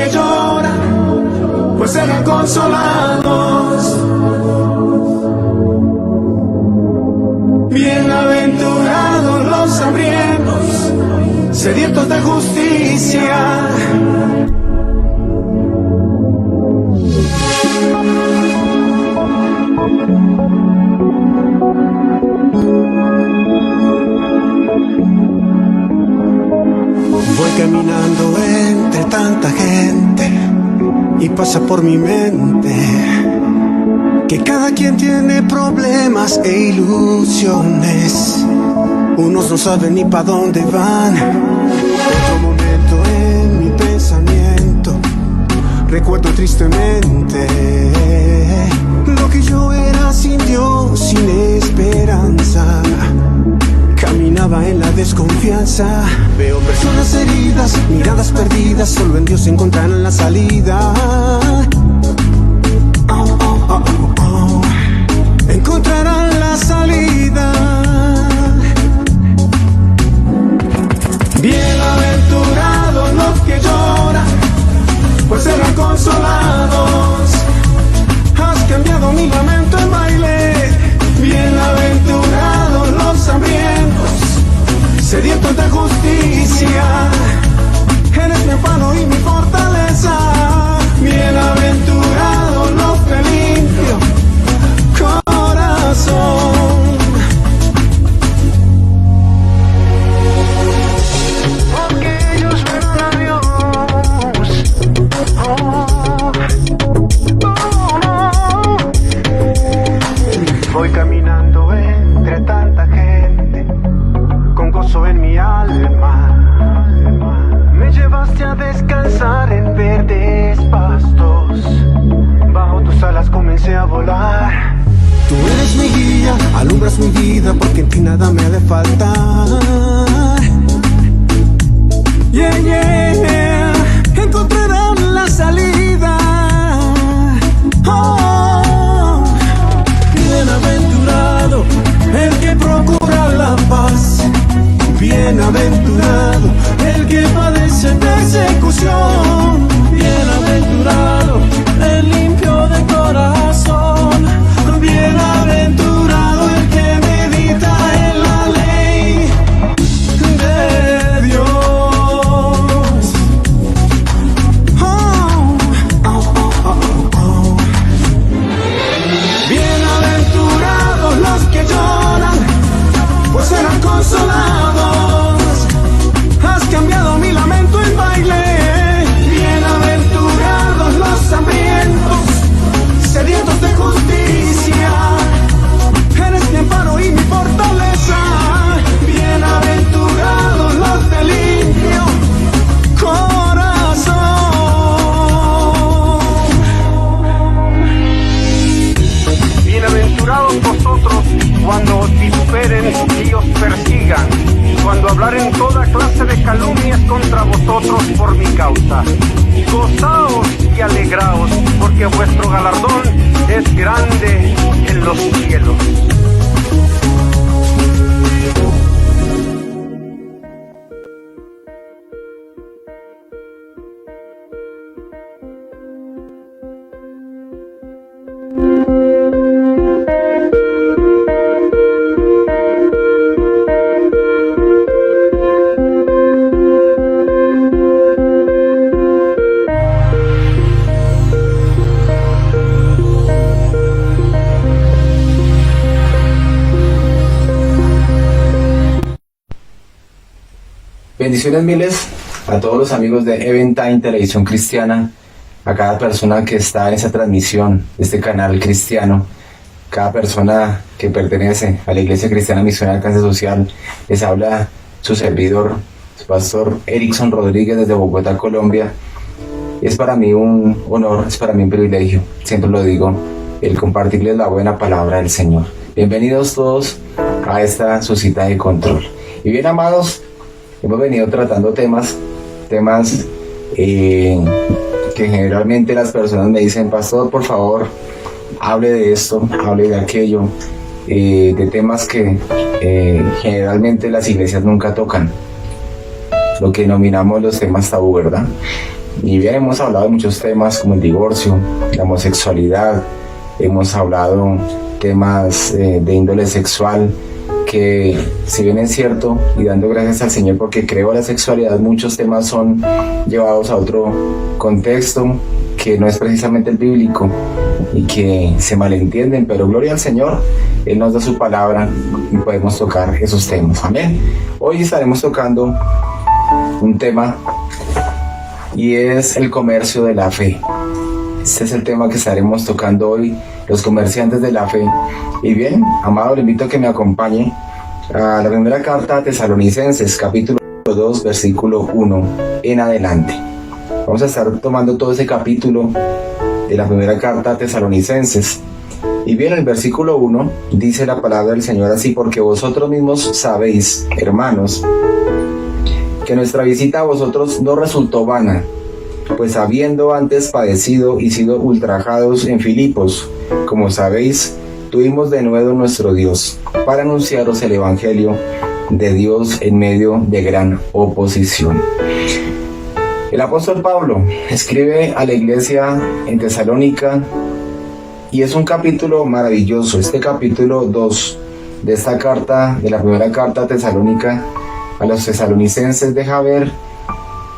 que lloran, pues serán consolados. Bienaventurados los hambrientos, sedientos de justicia. Voy caminando entre tanta gente y pasa por mi mente que cada quien tiene problemas e ilusiones. Unos no saben ni pa' dónde van. Otro momento en mi pensamiento recuerdo tristemente lo que yo era sin Dios, sin esperanza. Caminaba en la desconfianza. Veo personas heridas, miradas perdidas. Solo en Dios encontrarán la salida. Oh, oh, oh, oh, oh. Encontrarán la salida. Bienaventurados los que lloran, pues serán consolados. Has cambiado mi lamento en baile. Bienaventurados los hambrientos, sedientos de justicia. Eres mi amparo y mi fortaleza. Bienaventurados los de limpio corazón. Porque ellos verán a Dios. Voy caminando entre tanta gente con gozo en mi alma. Me llevaste a descansar en verdes pastos. Bajo tus alas comencé a volar. Tú eres mi guía, alumbras mi vida, porque en ti nada me ha de faltar. Yeah, yeah, encontrarán la salida. Oh, bienaventurado el que procura la paz. Bienaventurado el que padece persecución. Bienaventurado el limpio de corazón. Bienaventurado el que medita en la ley de Dios. Oh, oh, oh, oh, oh. Bienaventurados los que lloran, pues serán consolados. Has cambiado mi lamento en baile. Bienaventurados los hambrientos, sedientos de justicia. Eres mi amparo y mi fortaleza. Bienaventurados los de limpio corazón. Bienaventurados vosotros cuando os vituperen y os persigan, cuando hablaren toda clase de calumnias contra vosotros por mi causa. Gozaos y alegraos, porque vuestro galardón es grande en los cielos. Bendiciones miles a todos los amigos de Eventime Televisión Cristiana, a cada persona que está en esa transmisión de este canal cristiano, cada persona que pertenece a la Iglesia Cristiana Misionera Alcance Social. Les habla su servidor, su pastor Erickson Rodríguez desde Bogotá, Colombia. Es para mí un honor, es para mí un privilegio, siempre lo digo, el compartirles la buena palabra del Señor. Bienvenidos todos a esta su cita de control. Y bien, amados, hemos venido tratando temas que generalmente las personas me dicen: pastor, por favor, hable de esto, hable de aquello, de temas que generalmente las iglesias nunca tocan, lo que denominamos los temas tabú, ¿verdad? Y bien, hemos hablado de muchos temas como el divorcio, la homosexualidad, hemos hablado temas de índole sexual, que si bien es cierto, y dando gracias al Señor porque creo la sexualidad, muchos temas son llevados a otro contexto que no es precisamente el bíblico y que se malentienden, pero gloria al Señor, Él nos da su palabra y podemos tocar esos temas. Amén. Hoy estaremos tocando un tema y es el comercio de la fe. Este es el tema que estaremos tocando hoy, los comerciantes de la fe. Y bien, amado, le invito a que me acompañe a la primera carta a Tesalonicenses, capítulo 2, versículo 1 en adelante. Vamos a estar tomando todo ese capítulo de la primera carta a Tesalonicenses. Y bien, el versículo 1 dice la palabra del Señor así: porque vosotros mismos sabéis, hermanos, que nuestra visita a vosotros no resultó vana, pues habiendo antes padecido y sido ultrajados en Filipos, como sabéis, tuvimos de nuevo nuestro Dios para anunciaros el Evangelio de Dios en medio de gran oposición. El apóstol Pablo escribe a la iglesia en Tesalónica y es un capítulo maravilloso. Este capítulo 2 de esta carta, de la primera carta a Tesalónica, a los tesalonicenses, deja ver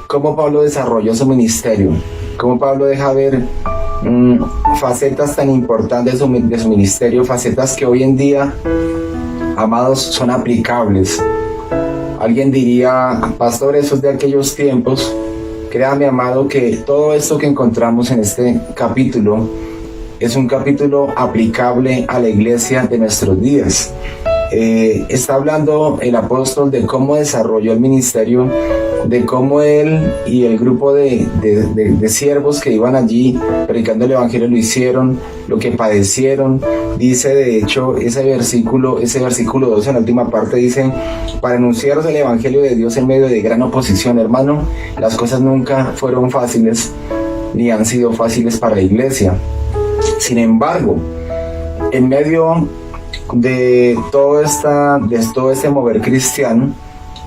cómo Pablo desarrolló su ministerio, cómo Pablo deja ver facetas tan importantes de su ministerio, facetas que hoy en día, amados, son aplicables. Alguien diría: pastor, eso es de aquellos tiempos. Créame, amado, que todo esto que encontramos en este capítulo es un capítulo aplicable a la iglesia de nuestros días. Está hablando el apóstol de cómo desarrolló el ministerio, de cómo él y el grupo de siervos que iban allí predicando el evangelio lo hicieron, lo que padecieron. Dice, de hecho, ese versículo 2 en la última parte dice: para anunciaros el evangelio de Dios en medio de gran oposición. Hermano, las cosas nunca fueron fáciles ni han sido fáciles para la iglesia. Sin embargo, en medio de todo este mover cristiano,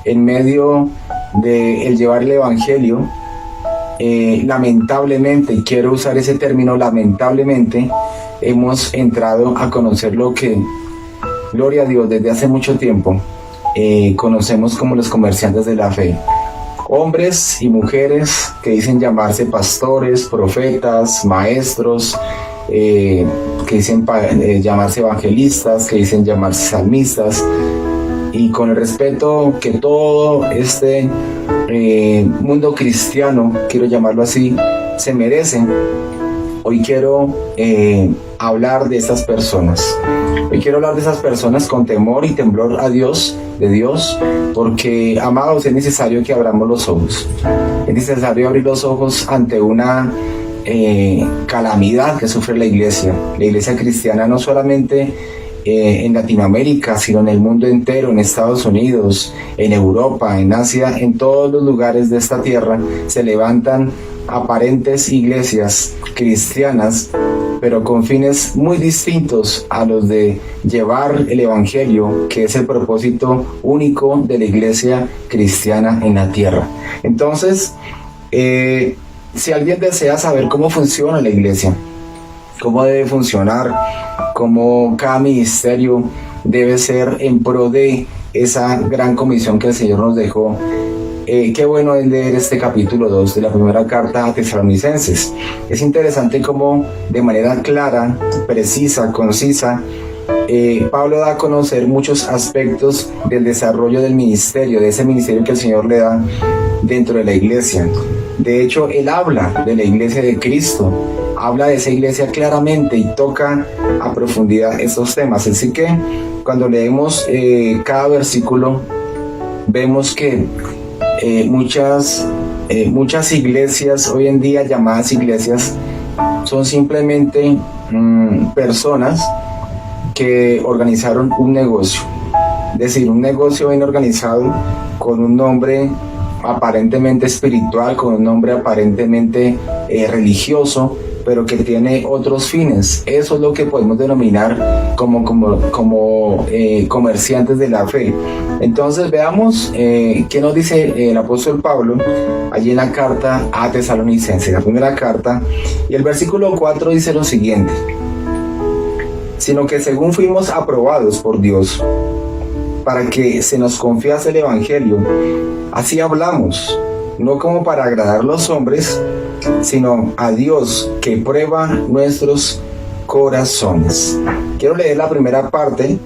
en medio de el llevar el evangelio, lamentablemente, y quiero usar ese término, lamentablemente, hemos entrado a conocer lo que, gloria a Dios, desde hace mucho tiempo conocemos como los comerciantes de la fe. Hombres y mujeres que dicen llamarse pastores, profetas, maestros, que dicen llamarse evangelistas, que dicen llamarse salmistas, y con el respeto que todo este mundo cristiano, quiero llamarlo así, se merece. Hoy quiero hablar de estas personas. Hoy quiero hablar de esas personas con temor y temblor a Dios, de Dios, porque, amados, es necesario que abramos los ojos. Es necesario abrir los ojos ante una calamidad que sufre la iglesia cristiana, no solamente en Latinoamérica, sino en el mundo entero, en Estados Unidos, en Europa, en Asia, en todos los lugares de esta tierra se levantan aparentes iglesias cristianas, pero con fines muy distintos a los de llevar el evangelio, que es el propósito único de la iglesia cristiana en la tierra. Entonces, si alguien desea saber cómo funciona la iglesia, cómo debe funcionar, cómo cada ministerio debe ser en pro de esa gran comisión que el Señor nos dejó, qué bueno es leer este capítulo 2 de la primera carta a Tesalonicenses. Es interesante cómo de manera clara, precisa, concisa, Pablo da a conocer muchos aspectos del desarrollo del ministerio, de ese ministerio que el Señor le da dentro de la iglesia. De hecho, él habla de la iglesia de Cristo, habla de esa iglesia claramente y toca a profundidad estos temas. Así que cuando leemos cada versículo, vemos que muchas iglesias hoy en día, llamadas iglesias, son simplemente personas que organizaron un negocio. Es decir, un negocio bien organizado con un nombre aparentemente espiritual, con un nombre aparentemente religioso, pero que tiene otros fines. Eso es lo que podemos denominar como comerciantes de la fe. Entonces veamos qué nos dice el apóstol Pablo allí en la carta a Tesalonicenses, la primera carta, y el versículo 4 dice lo siguiente: sino que según fuimos aprobados por Dios para que se nos confiase el evangelio, así hablamos, no como para agradar a los hombres, sino a Dios que prueba nuestros corazones. Quiero leer la primera parte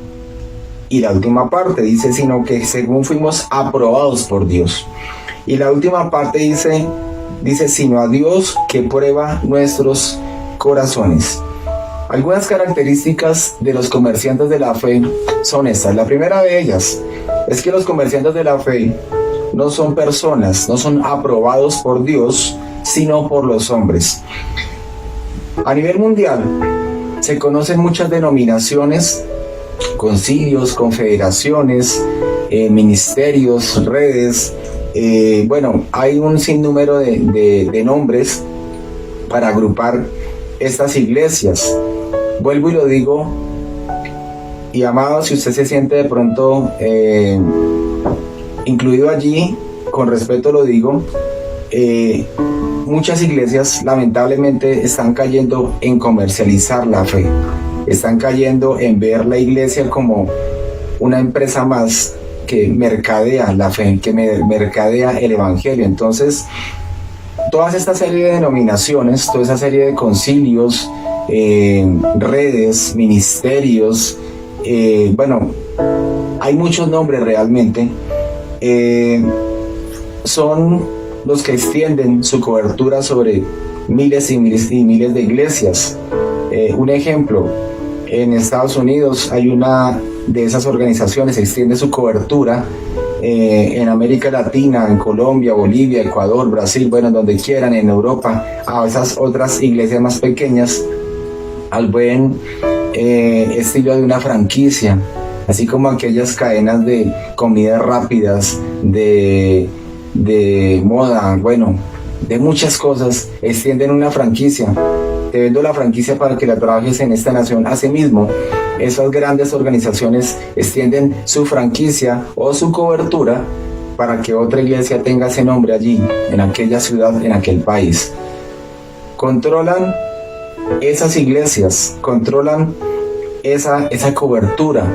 y la última parte. Dice, sino que según fuimos aprobados por Dios. Y la última parte dice, sino a Dios que prueba nuestros corazones. Algunas características de los comerciantes de la fe son estas. La primera de ellas es que los comerciantes de la fe no son personas, no son aprobados por Dios, sino por los hombres. A nivel mundial se conocen muchas denominaciones, concilios, confederaciones, ministerios, redes. Hay un sinnúmero de nombres para agrupar estas iglesias. Vuelvo y lo digo, y amado, si usted se siente de pronto incluido allí, con respeto lo digo, muchas iglesias lamentablemente están cayendo en comercializar la fe, están cayendo en ver la iglesia como una empresa más que mercadea la fe, que mercadea el evangelio. Entonces, toda esta serie de denominaciones, toda esa serie de concilios, redes, ministerios, hay muchos nombres realmente, son los que extienden su cobertura sobre miles y miles y miles de iglesias. Un ejemplo, en Estados Unidos hay una de esas organizaciones, extiende su cobertura en América Latina, en Colombia, Bolivia, Ecuador, Brasil, donde quieran, en Europa, a esas otras iglesias más pequeñas, al buen estilo de una franquicia, así como aquellas cadenas de comidas rápidas, de moda, de muchas cosas, extienden una franquicia. Te vendo la franquicia para que la trabajes en esta nación. Asimismo, esas grandes organizaciones extienden su franquicia o su cobertura para que otra iglesia tenga ese nombre allí, en aquella ciudad, en aquel país. Controlan esas iglesias, controlan esa cobertura.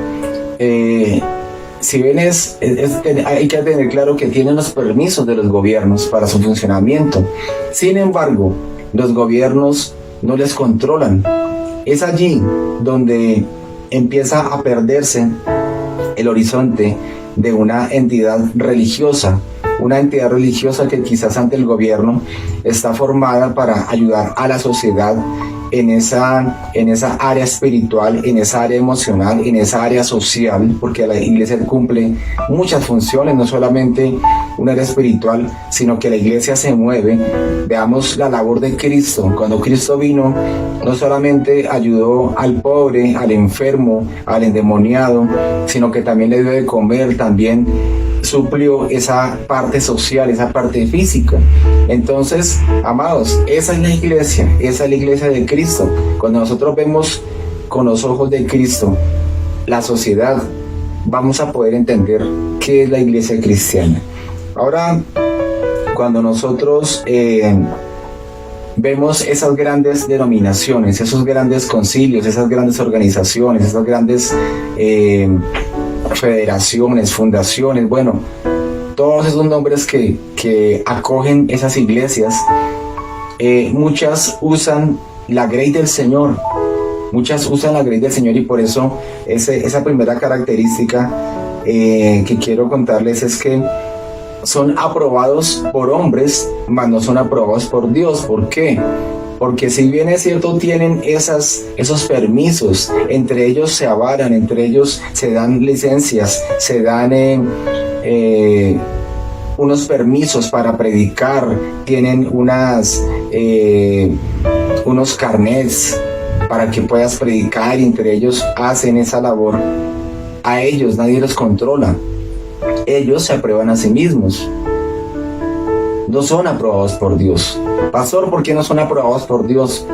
Si bien hay que tener claro que tienen los permisos de los gobiernos para su funcionamiento. Sin embargo, los gobiernos no les controlan. Es allí donde empieza a perderse el horizonte de una entidad religiosa que quizás ante el gobierno está formada para ayudar a la sociedad en esa área espiritual, en esa área emocional, en esa área social, porque la iglesia cumple muchas funciones, no solamente un área espiritual, sino que la iglesia se mueve. Veamos la labor de Cristo. Cuando Cristo vino, no solamente ayudó al pobre, al enfermo, al endemoniado, sino que también le dio de comer, también suplió esa parte social, esa parte física. Entonces, amados, esa es la iglesia de Cristo. Cuando nosotros vemos con los ojos de Cristo la sociedad, vamos a poder entender qué es la iglesia cristiana. Ahora, cuando nosotros vemos esas grandes denominaciones, esos grandes concilios, esas grandes organizaciones, esas grandes federaciones, fundaciones, todos esos nombres que acogen esas iglesias, muchas usan la grey del Señor, y por eso esa primera característica que quiero contarles es que son aprobados por hombres, mas no son aprobados por Dios. ¿Por qué? Porque si bien es cierto, tienen esos permisos, entre ellos se avalan, entre ellos se dan licencias, se dan unos permisos para predicar, tienen unos carnets para que puedas predicar, y entre ellos hacen esa labor. A ellos nadie los controla, ellos se aprueban a sí mismos. No son aprobados por Dios. Pastor, ¿por qué no son aprobados por Dios?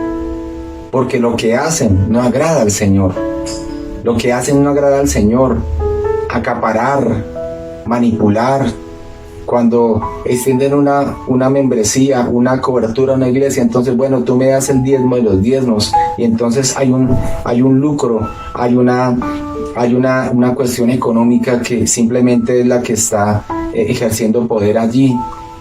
porque lo que hacen no agrada al Señor. Lo que hacen no agrada al Señor. Acaparar, manipular. Cuando extienden una membresía, una cobertura a una iglesia, entonces, bueno, tú me das el diezmo de los diezmos, y entonces hay un lucro, hay una cuestión económica que simplemente es la que está ejerciendo poder allí.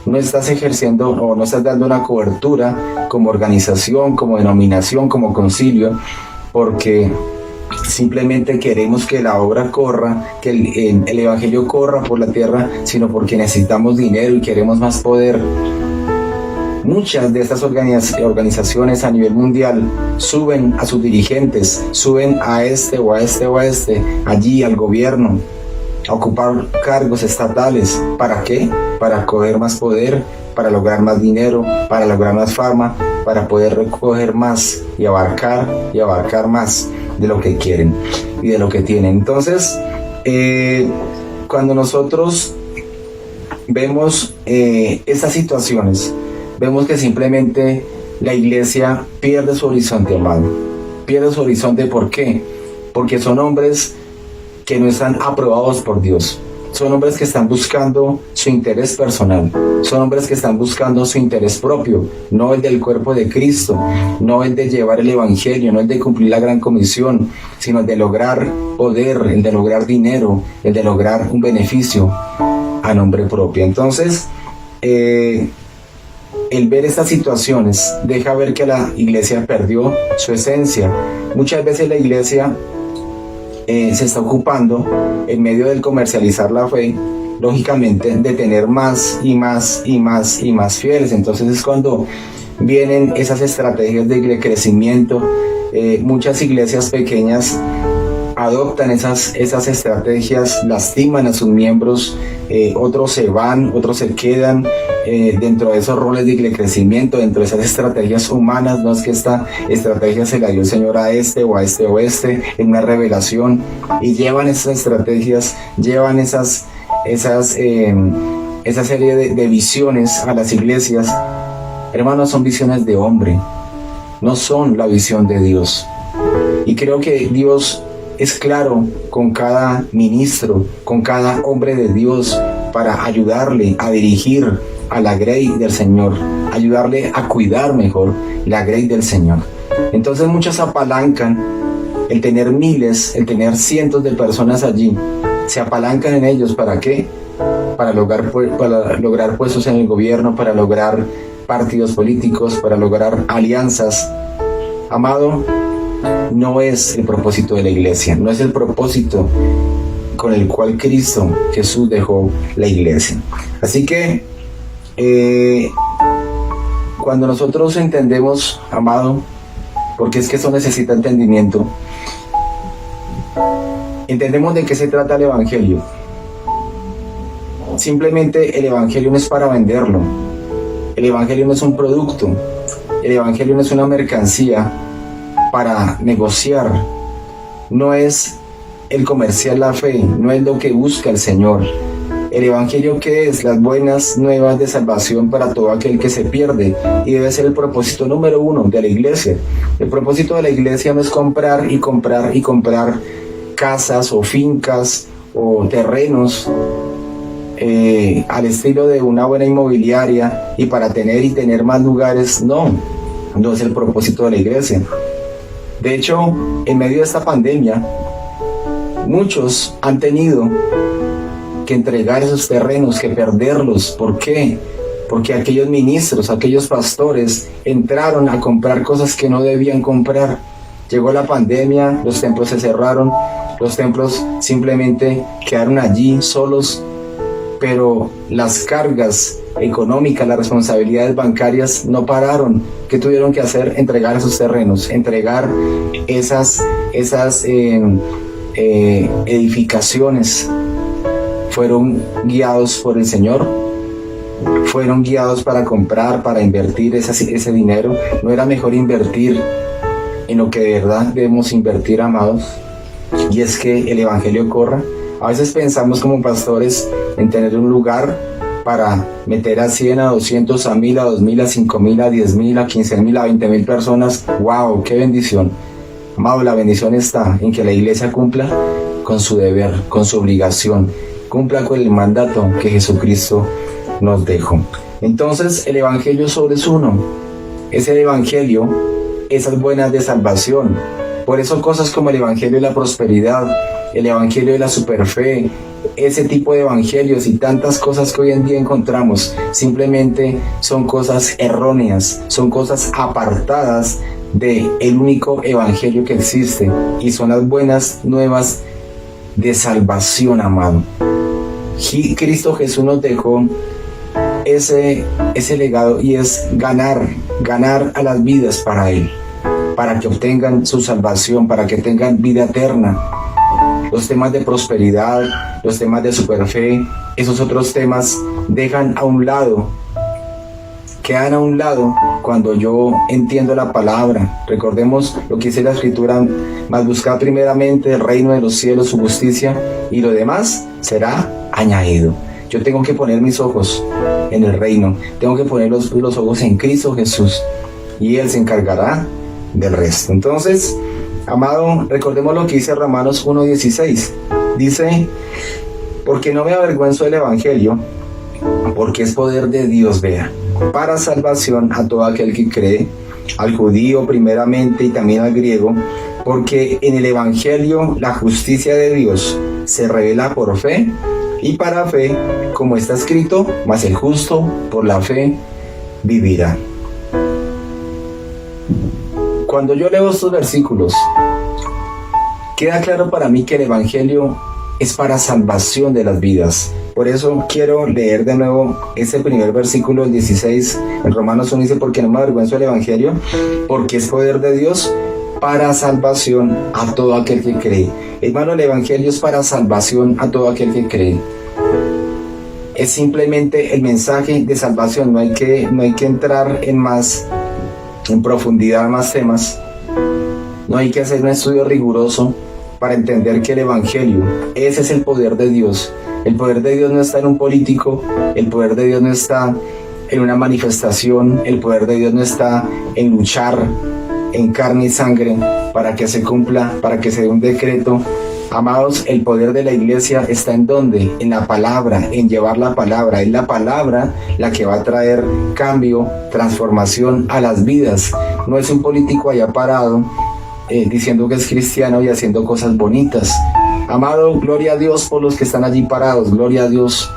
No estás ejerciendo o no estás dando una cobertura como organización, como denominación, como concilio, porque simplemente queremos que la obra corra, que el evangelio corra por la tierra, sino porque necesitamos dinero y queremos más poder. Muchas de estas organizaciones a nivel mundial suben a sus dirigentes, suben a este o a este o a este, allí al gobierno, a ocupar cargos estatales. ¿Para qué? Para coger más poder, para lograr más dinero, para lograr más fama, para poder recoger más y abarcar más de lo que quieren y de lo que tienen. Entonces, cuando nosotros vemos estas situaciones, vemos que simplemente la iglesia pierde su horizonte, amado. Pierde su horizonte, ¿por qué? Porque son hombres que no están aprobados por Dios. Son hombres que están buscando su interés personal. Son hombres que están buscando su interés propio, no el del cuerpo de Cristo, no el de llevar el evangelio, no el de cumplir la gran comisión, sino el de lograr poder, el de lograr dinero, el de lograr un beneficio a nombre propio. Entonces, el ver estas situaciones deja ver que la iglesia perdió su esencia. Muchas veces la iglesia se está ocupando, en medio del comercializar la fe, lógicamente, de tener más y más y más y más fieles. Entonces es cuando vienen esas estrategias de crecimiento. Muchas iglesias pequeñas adoptan esas estrategias, lastiman a sus miembros, otros se van, otros se quedan dentro de esos roles de crecimiento, dentro de esas estrategias humanas. No es que esta estrategia se la dio el Señor a este o a este o este en una revelación, y llevan esas estrategias, llevan esa serie de visiones a las iglesias. Hermanos, son visiones de hombre, no son la visión de Dios. Y creo que Dios es claro con cada ministro, con cada hombre de Dios, para ayudarle a dirigir a la grey del Señor, ayudarle a cuidar mejor la grey del Señor. Entonces muchos apalancan el tener miles, el tener cientos de personas allí, se apalancan en ellos. ¿Para qué? Para lograr puestos en el gobierno, para lograr partidos políticos, para lograr alianzas. Amado, no es el propósito de la iglesia, no es el propósito con el cual Cristo Jesús dejó la iglesia. Así que cuando nosotros entendemos, amado, porque es que eso necesita entendimiento, entendemos de qué se trata el evangelio. Simplemente el evangelio no es para venderlo, el evangelio no es un producto, el evangelio no es una mercancía para negociar, no es el comerciar la fe, no es lo que busca el Señor. El evangelio, ¿qué es? Las buenas nuevas de salvación para todo aquel que se pierde, y debe ser el propósito número uno de la iglesia. El propósito de la iglesia no es comprar y comprar y comprar casas o fincas o terrenos al estilo de una buena inmobiliaria y para tener más lugares. No es el propósito de la iglesia. De hecho, en medio de esta pandemia, muchos han tenido que entregar esos terrenos, que perderlos. ¿Por qué? Porque aquellos ministros, aquellos pastores entraron a comprar cosas que no debían comprar. Llegó la pandemia, los templos se cerraron, los templos simplemente quedaron allí solos, pero las cargas económicas, las responsabilidades bancarias no pararon. ¿Qué tuvieron que hacer? Entregar esos terrenos, entregar esas edificaciones. Fueron guiados por el Señor, fueron guiados para comprar, para invertir ese dinero. ¿No era mejor invertir en lo que de verdad debemos invertir, amados? Y es que el evangelio corra. A veces pensamos como pastores en tener un lugar para meter a 100, a 200, a 1000, a 2000, a 5000, a 10.000, a 15.000, a 20.000 personas. ¡Wow! ¡Qué bendición! Amado, la bendición está en que la iglesia cumpla con su deber, con su obligación, cumpla con el mandato que Jesucristo nos dejó. Entonces, el evangelio solo es uno. Es el evangelio, esas buenas de salvación. Por eso cosas como el evangelio de la prosperidad, el evangelio de la superfe, ese tipo de evangelios y tantas cosas que hoy en día encontramos, simplemente son cosas erróneas, son cosas apartadas del único evangelio que existe, y son las buenas nuevas de salvación, amado. Cristo Jesús nos dejó ese legado, y es ganar a las vidas para Él, para que obtengan su salvación, para que tengan vida eterna. Los temas de prosperidad, los temas de superfe, esos otros temas quedan a un lado cuando yo entiendo la palabra. Recordemos lo que dice la Escritura: mas buscad primeramente el reino de los cielos, su justicia, y lo demás será añadido. Yo tengo que poner mis ojos en el reino, tengo que poner los ojos en Cristo Jesús, y Él se encargará del resto. Entonces, amado, recordemos lo que dice Romanos 1:16. Dice: porque no me avergüenzo del evangelio, porque es poder de Dios, vea, para salvación a todo aquel que cree, al judío primeramente y también al griego, porque en el evangelio la justicia de Dios se revela por fe y para fe, como está escrito: mas el justo por la fe vivirá. Cuando yo leo estos versículos, queda claro para mí que el evangelio es para salvación de las vidas. Por eso quiero leer de nuevo ese primer versículo, el 16, en Romanos 1, dice: porque no me avergüenzo del evangelio, porque es poder de Dios para salvación a todo aquel que cree. Hermano, el evangelio es para salvación a todo aquel que cree. Es simplemente el mensaje de salvación. No hay que entrar en profundidad más temas. No hay que hacer un estudio riguroso para entender que el evangelio, ese es el poder de Dios. El poder de Dios no está en un político, el poder de Dios no está en una manifestación, el poder de Dios no está en luchar en carne y sangre para que se cumpla, para que se dé un decreto. Amados, el poder de la iglesia está en ¿dónde? En la palabra, en llevar la palabra. Es la palabra la que va a traer cambio, transformación a las vidas. No es un político allá parado diciendo que es cristiano y haciendo cosas bonitas. Amado, gloria a Dios por los que están allí parados, gloria a Dios.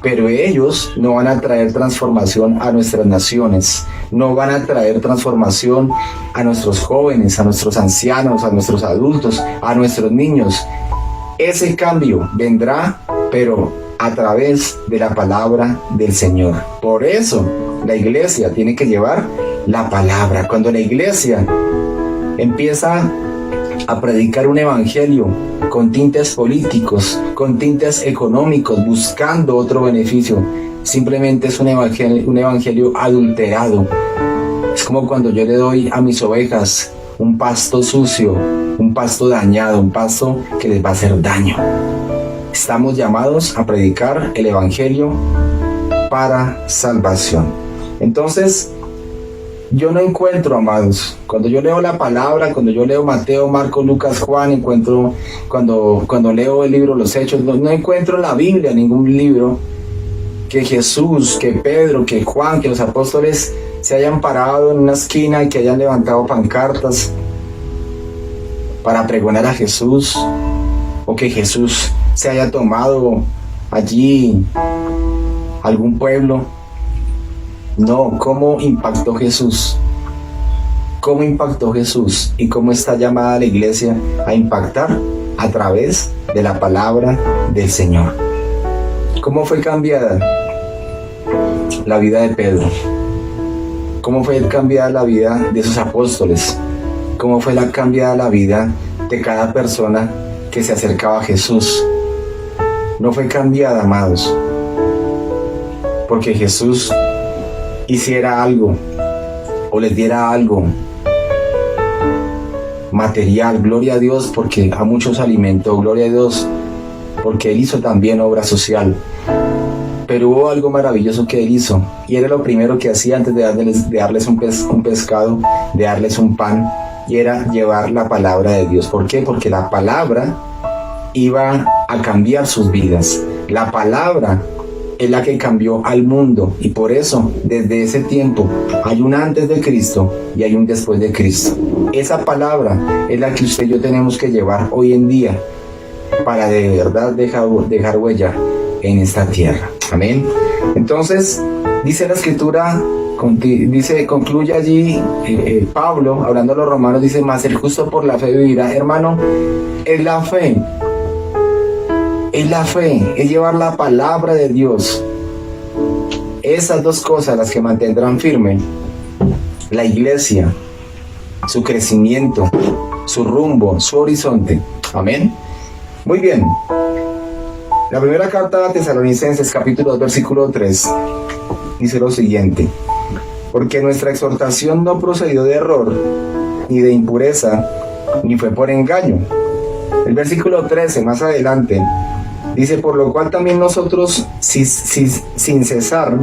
Pero ellos no van a traer transformación a nuestras naciones, no van a traer transformación a nuestros jóvenes, a nuestros ancianos, a nuestros adultos, a nuestros niños. Ese cambio vendrá, pero a través de la palabra del Señor. Por eso la iglesia tiene que llevar la palabra. Cuando la iglesia empieza a predicar un evangelio con tintes políticos, con tintes económicos, buscando otro beneficio, simplemente es un evangelio adulterado. Es como cuando yo le doy a mis ovejas un pasto sucio, un pasto dañado, un pasto que les va a hacer daño. Estamos llamados a predicar el evangelio para salvación. Entonces, yo no encuentro, amados, cuando yo leo la palabra, cuando yo leo Mateo, Marcos, Lucas, Juan, cuando leo el libro Los Hechos, no encuentro en la Biblia ningún libro que Jesús, que Pedro, que Juan, que los apóstoles se hayan parado en una esquina y que hayan levantado pancartas para pregonar a Jesús, o que Jesús se haya tomado allí algún pueblo. No, ¿cómo impactó Jesús? ¿Cómo impactó Jesús? ¿Y cómo está llamada la iglesia a impactar? A través de la palabra del Señor. ¿Cómo fue cambiada la vida de Pedro? ¿Cómo fue cambiada la vida de sus apóstoles? ¿Cómo fue cambiada la vida de cada persona que se acercaba a Jesús? No fue cambiada, amados, porque Jesús hiciera algo o les diera algo material. Gloria a Dios porque a muchos alimentó, gloria a Dios porque Él hizo también obra social. pero hubo algo maravilloso que él hizo, y era lo primero que hacía antes de darles un pescado, de darles un pan, y era llevar la palabra de Dios. ¿Por qué? Porque la palabra iba a cambiar sus vidas. La palabra es la que cambió al mundo, y por eso desde ese tiempo hay un antes de Cristo y hay un después de Cristo. Esa palabra es la que usted y yo tenemos que llevar hoy en día para de verdad dejar huella en esta tierra. Amén. Entonces dice la escritura, concluye allí Pablo hablando a los romanos, dice: mas el justo por la fe vivirá. Hermano, es la fe. Es la fe, es llevar la palabra de Dios. Esas dos cosas las que mantendrán firme la iglesia, su crecimiento, su rumbo, su horizonte. Amén. Muy bien. La primera carta a Tesalonicenses, capítulo 2, versículo 3, dice lo siguiente: porque nuestra exhortación no procedió de error, ni de impureza, ni fue por engaño. El versículo 13, más adelante, dice: por lo cual también nosotros, sin cesar,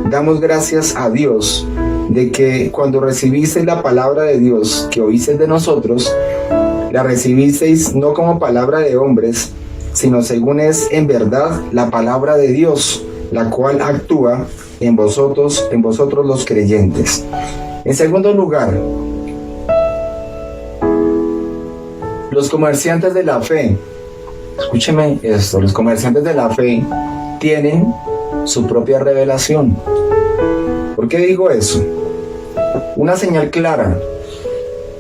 damos gracias a Dios, de que cuando recibisteis la palabra de Dios que oísteis de nosotros, la recibisteis no como palabra de hombres, sino según es en verdad la palabra de Dios, la cual actúa en vosotros los creyentes. En segundo lugar, los comerciantes de la fe, escúcheme esto, los comerciantes de la fe tienen su propia revelación. ¿Por qué digo eso? Una señal clara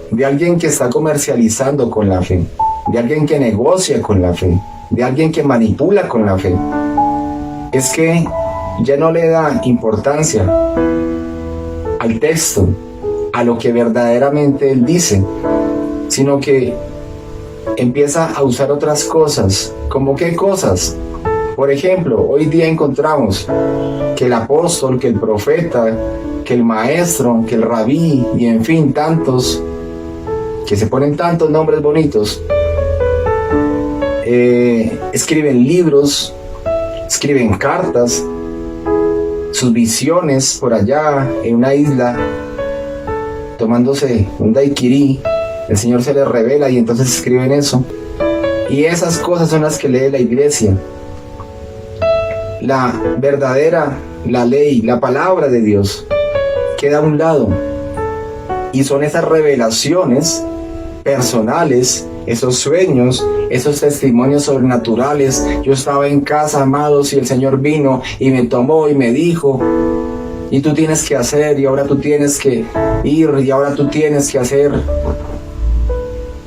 de alguien que está comercializando con la fe, de alguien que negocia con la fe, de alguien que manipula con la fe, es que ya no le da importancia al texto, a lo que verdaderamente él dice, sino que empieza a usar otras cosas. ¿Cómo qué cosas? Por ejemplo, hoy día encontramos que el apóstol, que el profeta, que el maestro, que el rabí, y en fin, tantos, que se ponen tantos nombres bonitos, escriben libros, escriben cartas, sus visiones por allá en una isla, tomándose un daiquiri. El Señor se les revela y entonces escriben eso. Y esas cosas son las que lee la iglesia. La verdadera, la ley, la palabra de Dios queda a un lado. Y son esas revelaciones personales, esos sueños, esos testimonios sobrenaturales. Yo estaba en casa, amados, y el Señor vino y me tomó y me dijo: y tú tienes que hacer, y ahora tú tienes que ir, y ahora tú tienes que hacer.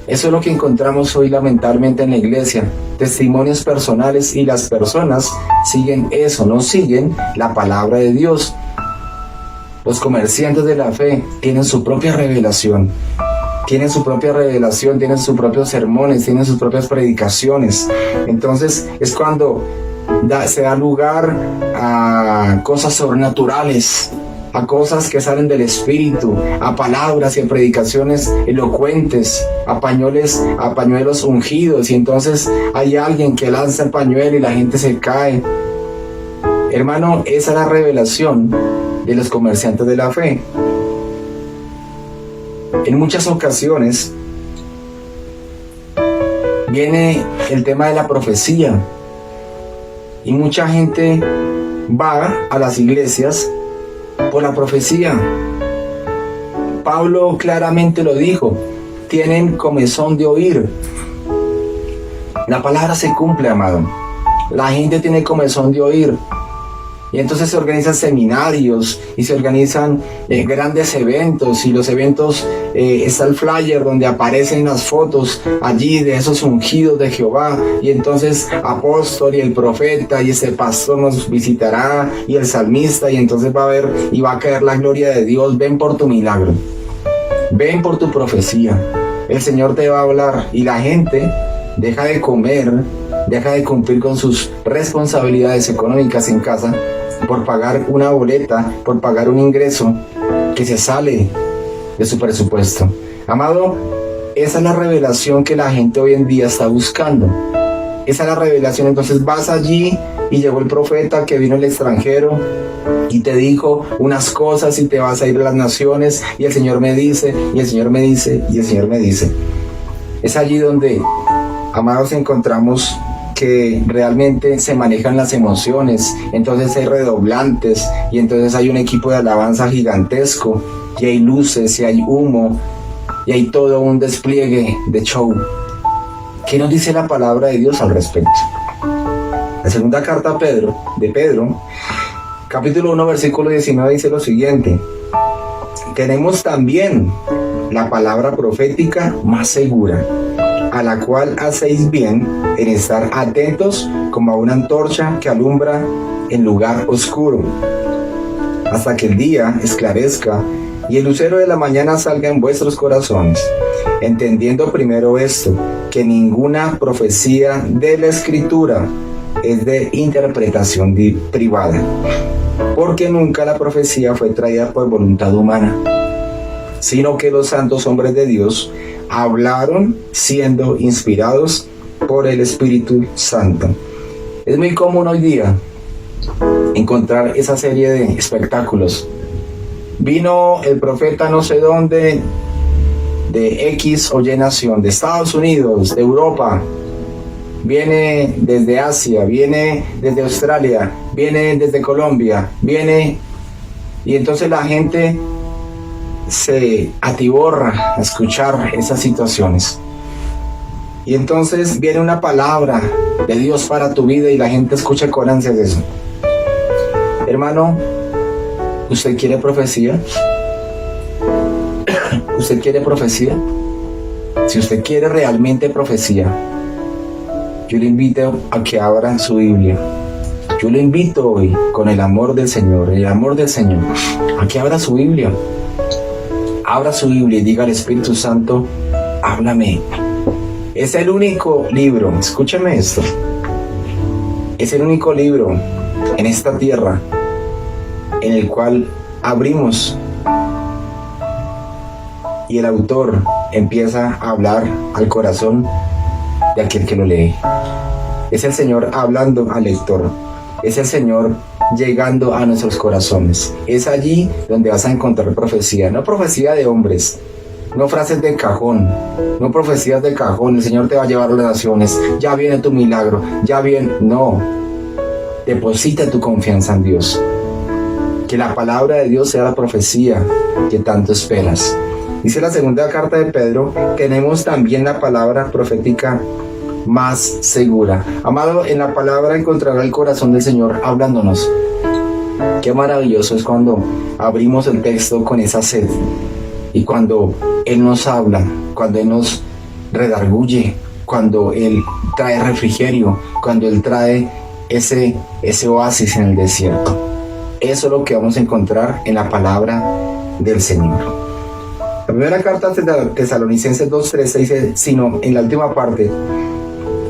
Eso es lo que encontramos hoy lamentablemente en la iglesia, testimonios personales, y las personas siguen eso, no siguen la palabra de Dios. Los comerciantes de la fe tienen su propia revelación, tienen sus propios sermones, tienen sus propias predicaciones. Entonces es cuando se da lugar a cosas sobrenaturales, a cosas que salen del Espíritu, a palabras y a predicaciones elocuentes, a pañuelos ungidos, y entonces hay alguien que lanza el pañuelo y la gente se cae. Hermano, esa es la revelación de los comerciantes de la fe. En muchas ocasiones viene el tema de la profecía, y mucha gente va a las iglesias por la profecía. Pablo claramente lo dijo: tienen comezón de oír. La palabra se cumple, amado. La gente tiene comezón de oír. Y entonces se organizan seminarios y se organizan grandes eventos, y los eventos está el flyer donde aparecen las fotos allí de esos ungidos de Jehová, y entonces apóstol y el profeta y este pastor nos visitará y el salmista, y entonces va a haber y va a caer la gloria de Dios. Ven por tu milagro, ven por tu profecía, el Señor te va a hablar. Y la gente deja de comer, deja de cumplir con sus responsabilidades económicas en casa por pagar una boleta, por pagar un ingreso que se sale de su presupuesto. Amado, esa es la revelación que la gente hoy en día está buscando. Esa es la revelación. Entonces vas allí y llegó el profeta que vino del extranjero y te dijo unas cosas y te vas a ir a las naciones y el Señor me dice, y el Señor me dice, y el Señor me dice. Es allí donde, amados, encontramos que realmente se manejan las emociones, entonces hay redoblantes y entonces hay un equipo de alabanza gigantesco y hay luces y hay humo y hay todo un despliegue de show. ¿Qué nos dice la palabra de Dios al respecto? La segunda carta de Pedro, capítulo 1, versículo 19 dice lo siguiente: tenemos también la palabra profética más segura, a la cual hacéis bien en estar atentos como a una antorcha que alumbra en lugar oscuro, hasta que el día esclarezca y el lucero de la mañana salga en vuestros corazones, entendiendo primero esto, que ninguna profecía de la Escritura es de interpretación privada, porque nunca la profecía fue traída por voluntad humana, sino que los santos hombres de Dios hablaron siendo inspirados por el Espíritu Santo. Es muy común hoy día encontrar esa serie de espectáculos. Vino el profeta no sé dónde, de X o Y nación, de Estados Unidos, de Europa, viene desde Asia, viene desde Australia, viene desde Colombia, viene, y entonces la gente se atiborra a escuchar esas situaciones. Y entonces viene una palabra de Dios para tu vida y la gente escucha con ansias eso. Hermano, ¿usted quiere profecía? ¿Usted quiere profecía? Si usted quiere realmente profecía, yo le invito a que abra su Biblia. Yo le invito hoy, con el amor del Señor, a que abra su Biblia. Abra su Biblia y diga al Espíritu Santo: háblame. Es el único libro, escúchame esto, es el único libro en esta tierra en el cual abrimos y el autor empieza a hablar al corazón de aquel que lo lee. Es el Señor hablando al lector, es el Señor llegando a nuestros corazones. Es allí donde vas a encontrar profecía, no profecía de hombres, no frases de cajón, no profecías de cajón. El Señor te va a llevar a las naciones, ya viene tu milagro, ya viene. No, deposita tu confianza en Dios. Que la palabra de Dios sea la profecía que tanto esperas. Dice la segunda carta de Pedro: tenemos también la palabra profética más segura. Amado, en la palabra encontrará el corazón del Señor hablándonos. Qué maravilloso es cuando abrimos el texto con esa sed y cuando Él nos habla, cuando Él nos redarguye, cuando Él trae refrigerio, cuando Él trae ese oasis en el desierto. Eso es lo que vamos a encontrar en la palabra del Señor. La primera carta de Tesalonicenses 2:13 dice, sino en la última parte,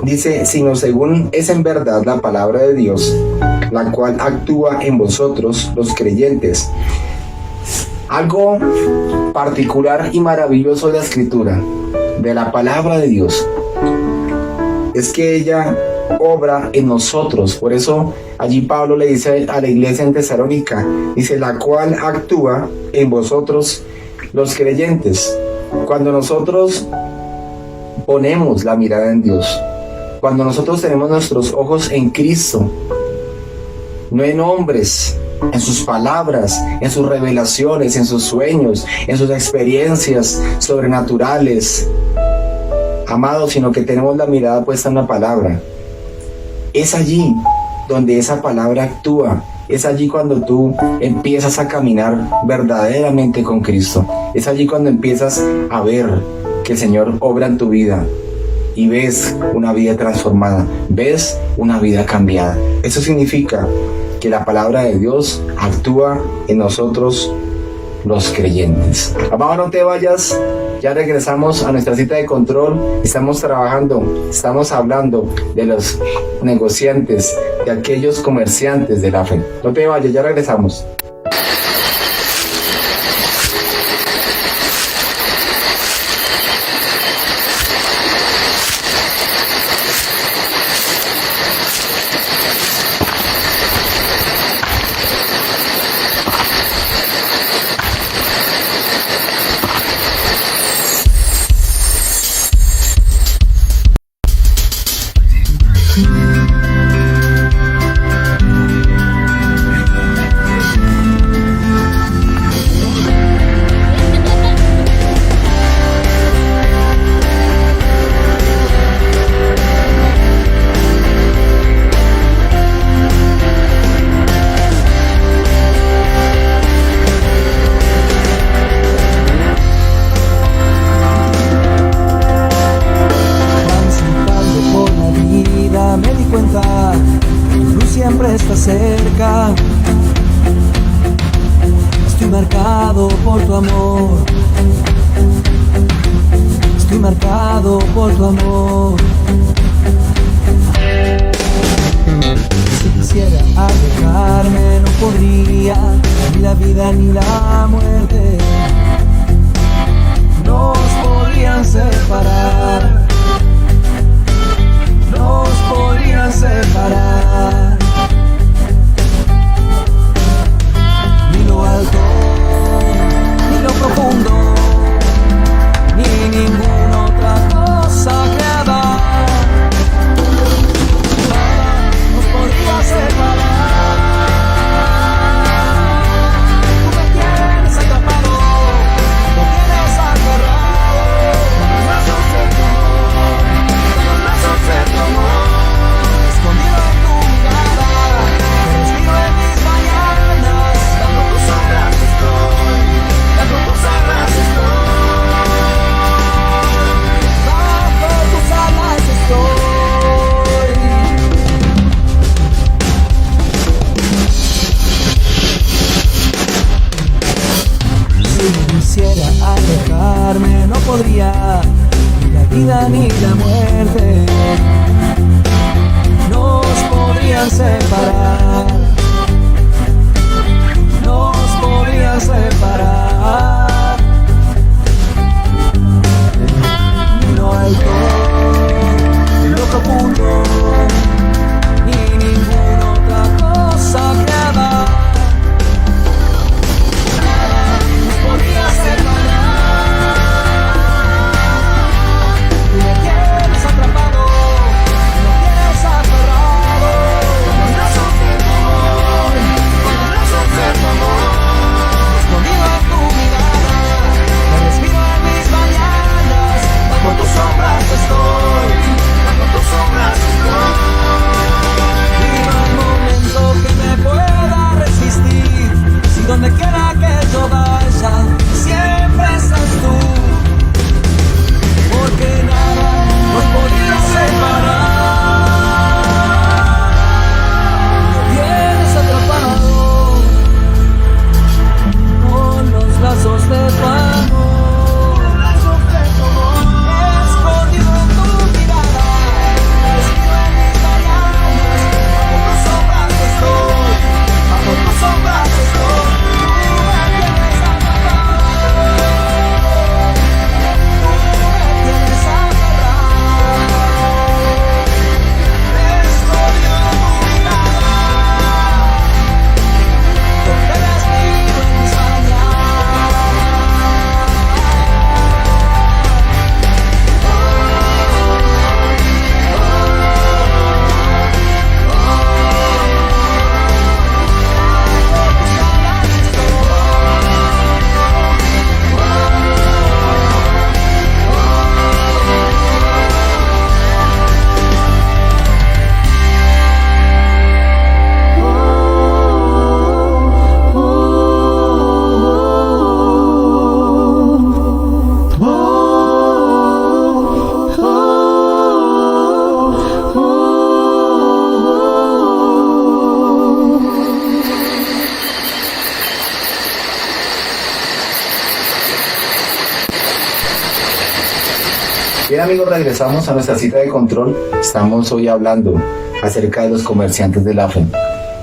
dice, sino según es en verdad la palabra de Dios, la cual actúa en vosotros los creyentes. Algo particular y maravilloso de la Escritura, de la palabra de Dios, es que ella obra en nosotros. Por eso allí Pablo le dice a la iglesia en Tesalónica, dice, la cual actúa en vosotros los creyentes. Cuando nosotros ponemos la mirada en Dios, cuando nosotros tenemos nuestros ojos en Cristo, no en hombres, en sus palabras, en sus revelaciones, en sus sueños, en sus experiencias sobrenaturales, amados, sino que tenemos la mirada puesta en la palabra. Es allí donde esa palabra actúa. Es allí cuando tú empiezas a caminar verdaderamente con Cristo. Es allí cuando empiezas a ver que el Señor obra en tu vida y ves una vida transformada, ves una vida cambiada. Eso significa que la palabra de Dios actúa en nosotros los creyentes. Amado, no te vayas. Ya regresamos a nuestra cita de control. Estamos trabajando, estamos hablando de los negociantes, de aquellos comerciantes de la fe. No te vayas, ya regresamos. cerca. Estoy marcado por tu amor. Estoy marcado por tu amor. Si quisiera alejarme no podría, ni la vida ni la muerte nos podrían separar. Nos podrían separar. Ni lo alto, ni lo profundo, ni ninguna otra cosa creada nos podría separar. Tú me tienes atrapado, me tienes aferrado, con los brazos de tu amor, con los brazos de tu amor, escondido en tu mirada, te respiro en mis mañanas, bajo tus alas estoy, bajo tus alas estoy, bajo tus alas estoy. Si quisiera alejarme no podría, ni la vida ni la muerte nos podrían separar. Nos podrían separar. Ni lo alto, ni lo profundo, ni ninguna otra cosa creada nos podría separar. Tú me tienes atrapado, me tienes aferrado, con los brazos de tu amor, con los brazos de tu amor, escondido en tu mirada, te respiro en mis mañanas, bajo tus sombras estoy, bajo tus sombras estoy. Y no hay momento que me pueda resistir, si donde quiera que yo vaya, siempre estás tú, porque nada nos podría separar. Me tienes atrapado con los brazos de tu amor, escondido en tu mirada, respiro en mis mañanas, bajo tus sombras estoy, bajo tus sombras estoy. Bien amigos, regresamos a nuestra cita de control. Estamos hoy hablando acerca de los comerciantes de la fe.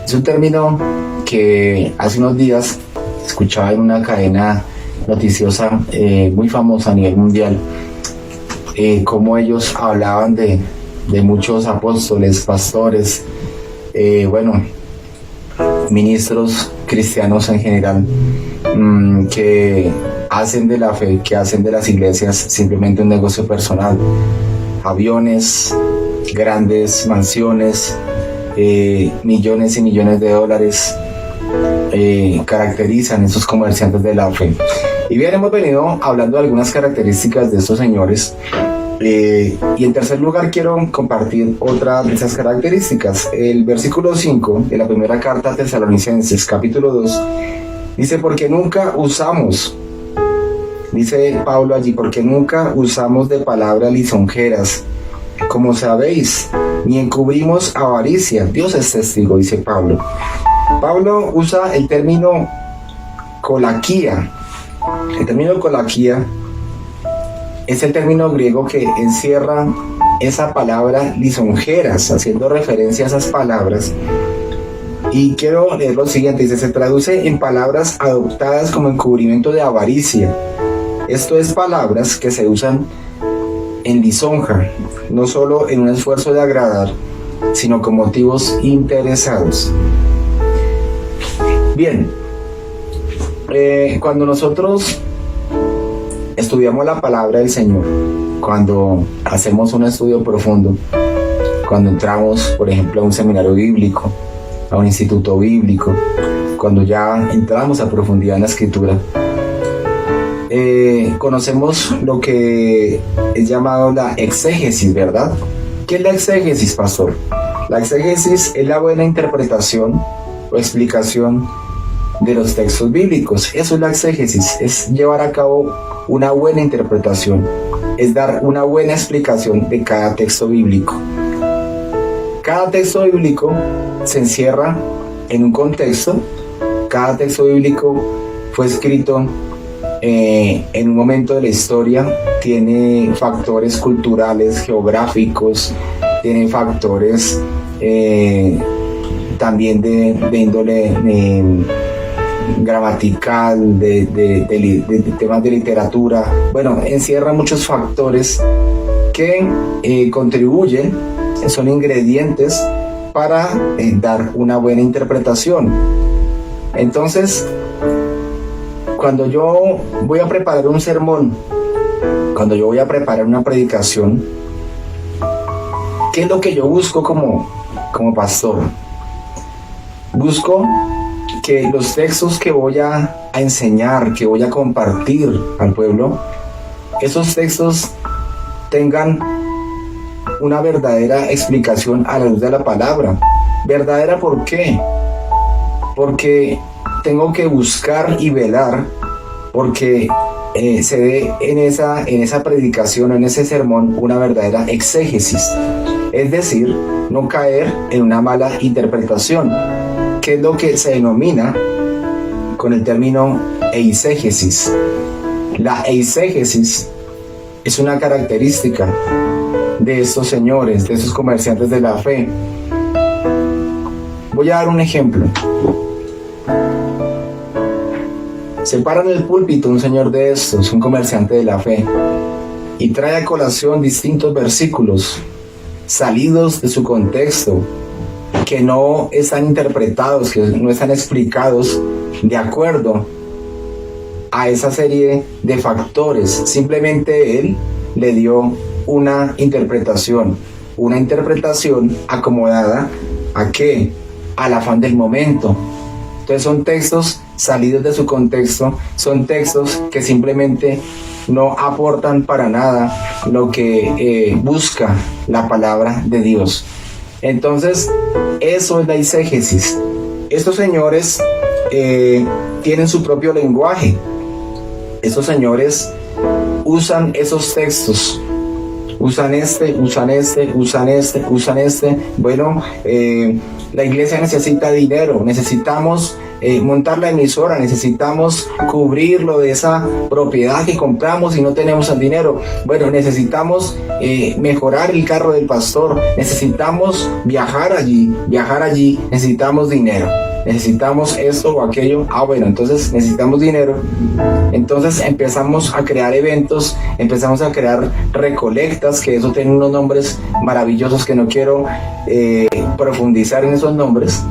Es un término que hace unos días escuchaba en una cadena noticiosa muy famosa a nivel mundial, cómo ellos hablaban de muchos apóstoles, pastores, ministros cristianos en general, que hacen de la fe, que hacen de las iglesias simplemente un negocio personal. Aviones, grandes mansiones, millones y millones de dólares caracterizan a esos comerciantes de la fe. Y bien, hemos venido hablando de algunas características de estos señores. Y en tercer lugar quiero compartir otra de esas características. El versículo 5 de la primera carta a Tesalonicenses, capítulo 2, dice: porque nunca usamos, dice Pablo allí, porque nunca usamos de palabras lisonjeras, como sabéis, ni encubrimos avaricia. Dios es testigo, dice Pablo. Pablo usa el término colaquía. El término colaquía es el término griego que encierra esa palabra lisonjeras, haciendo referencia a esas palabras. Y quiero leer lo siguiente, dice, se traduce en palabras adoptadas como encubrimiento de avaricia. Esto es palabras que se usan en lisonja, no solo en un esfuerzo de agradar, sino con motivos interesados. Bien, cuando nosotros estudiamos la palabra del Señor, cuando hacemos un estudio profundo, cuando entramos, por ejemplo, a un seminario bíblico, a un instituto bíblico, cuando ya entramos a profundidad en la escritura, conocemos lo que es llamado la exégesis, ¿verdad? ¿Qué es la exégesis, pastor? La exégesis es la buena interpretación o explicación de los textos bíblicos. Eso es la exégesis, es llevar a cabo una buena interpretación, es dar una buena explicación de cada texto bíblico. Cada texto bíblico se encierra en un contexto. Cada texto bíblico fue escrito en un momento de la historia, tiene factores culturales, geográficos, tiene factores también de índole gramatical, de temas de literatura. Bueno, encierra muchos factores que contribuyen, son ingredientes para dar una buena interpretación. Entonces, cuando yo voy a preparar un sermón, cuando yo voy a preparar una predicación, ¿qué es lo que yo busco como pastor? Busco que los textos que voy a enseñar, que voy a compartir al pueblo, esos textos tengan una verdadera explicación a la luz de la palabra. ¿Verdadera por qué? Porque tengo que buscar y velar porque se dé en esa predicación, en ese sermón, una verdadera exégesis. Es decir, no caer en una mala interpretación, que es lo que se denomina con el término eisegesis. La eisegesis es una característica de estos señores, de estos comerciantes de la fe. Voy a dar un ejemplo. Se para en el púlpito un señor de estos, un comerciante de la fe, y trae a colación distintos versículos salidos de su contexto, que no están interpretados, que no están explicados de acuerdo a esa serie de factores. Simplemente él le dio una interpretación acomodada ¿a qué? Al afán del momento. Entonces son textos salidos de su contexto, son textos que simplemente no aportan para nada lo que busca la palabra de Dios. Entonces, eso es la eisegesis. Estos señores tienen su propio lenguaje. Estos señores usan esos textos. Usan este. Bueno, la iglesia necesita dinero, necesitamos montar la emisora, necesitamos cubrirlo de esa propiedad que compramos y no tenemos el dinero. Bueno, necesitamos mejorar el carro del pastor, necesitamos viajar allí, necesitamos dinero. Necesitamos esto o aquello, bueno, entonces necesitamos dinero. Entonces empezamos a crear eventos, empezamos a crear recolectas, que eso tiene unos nombres maravillosos que no quiero profundizar en esos nombres.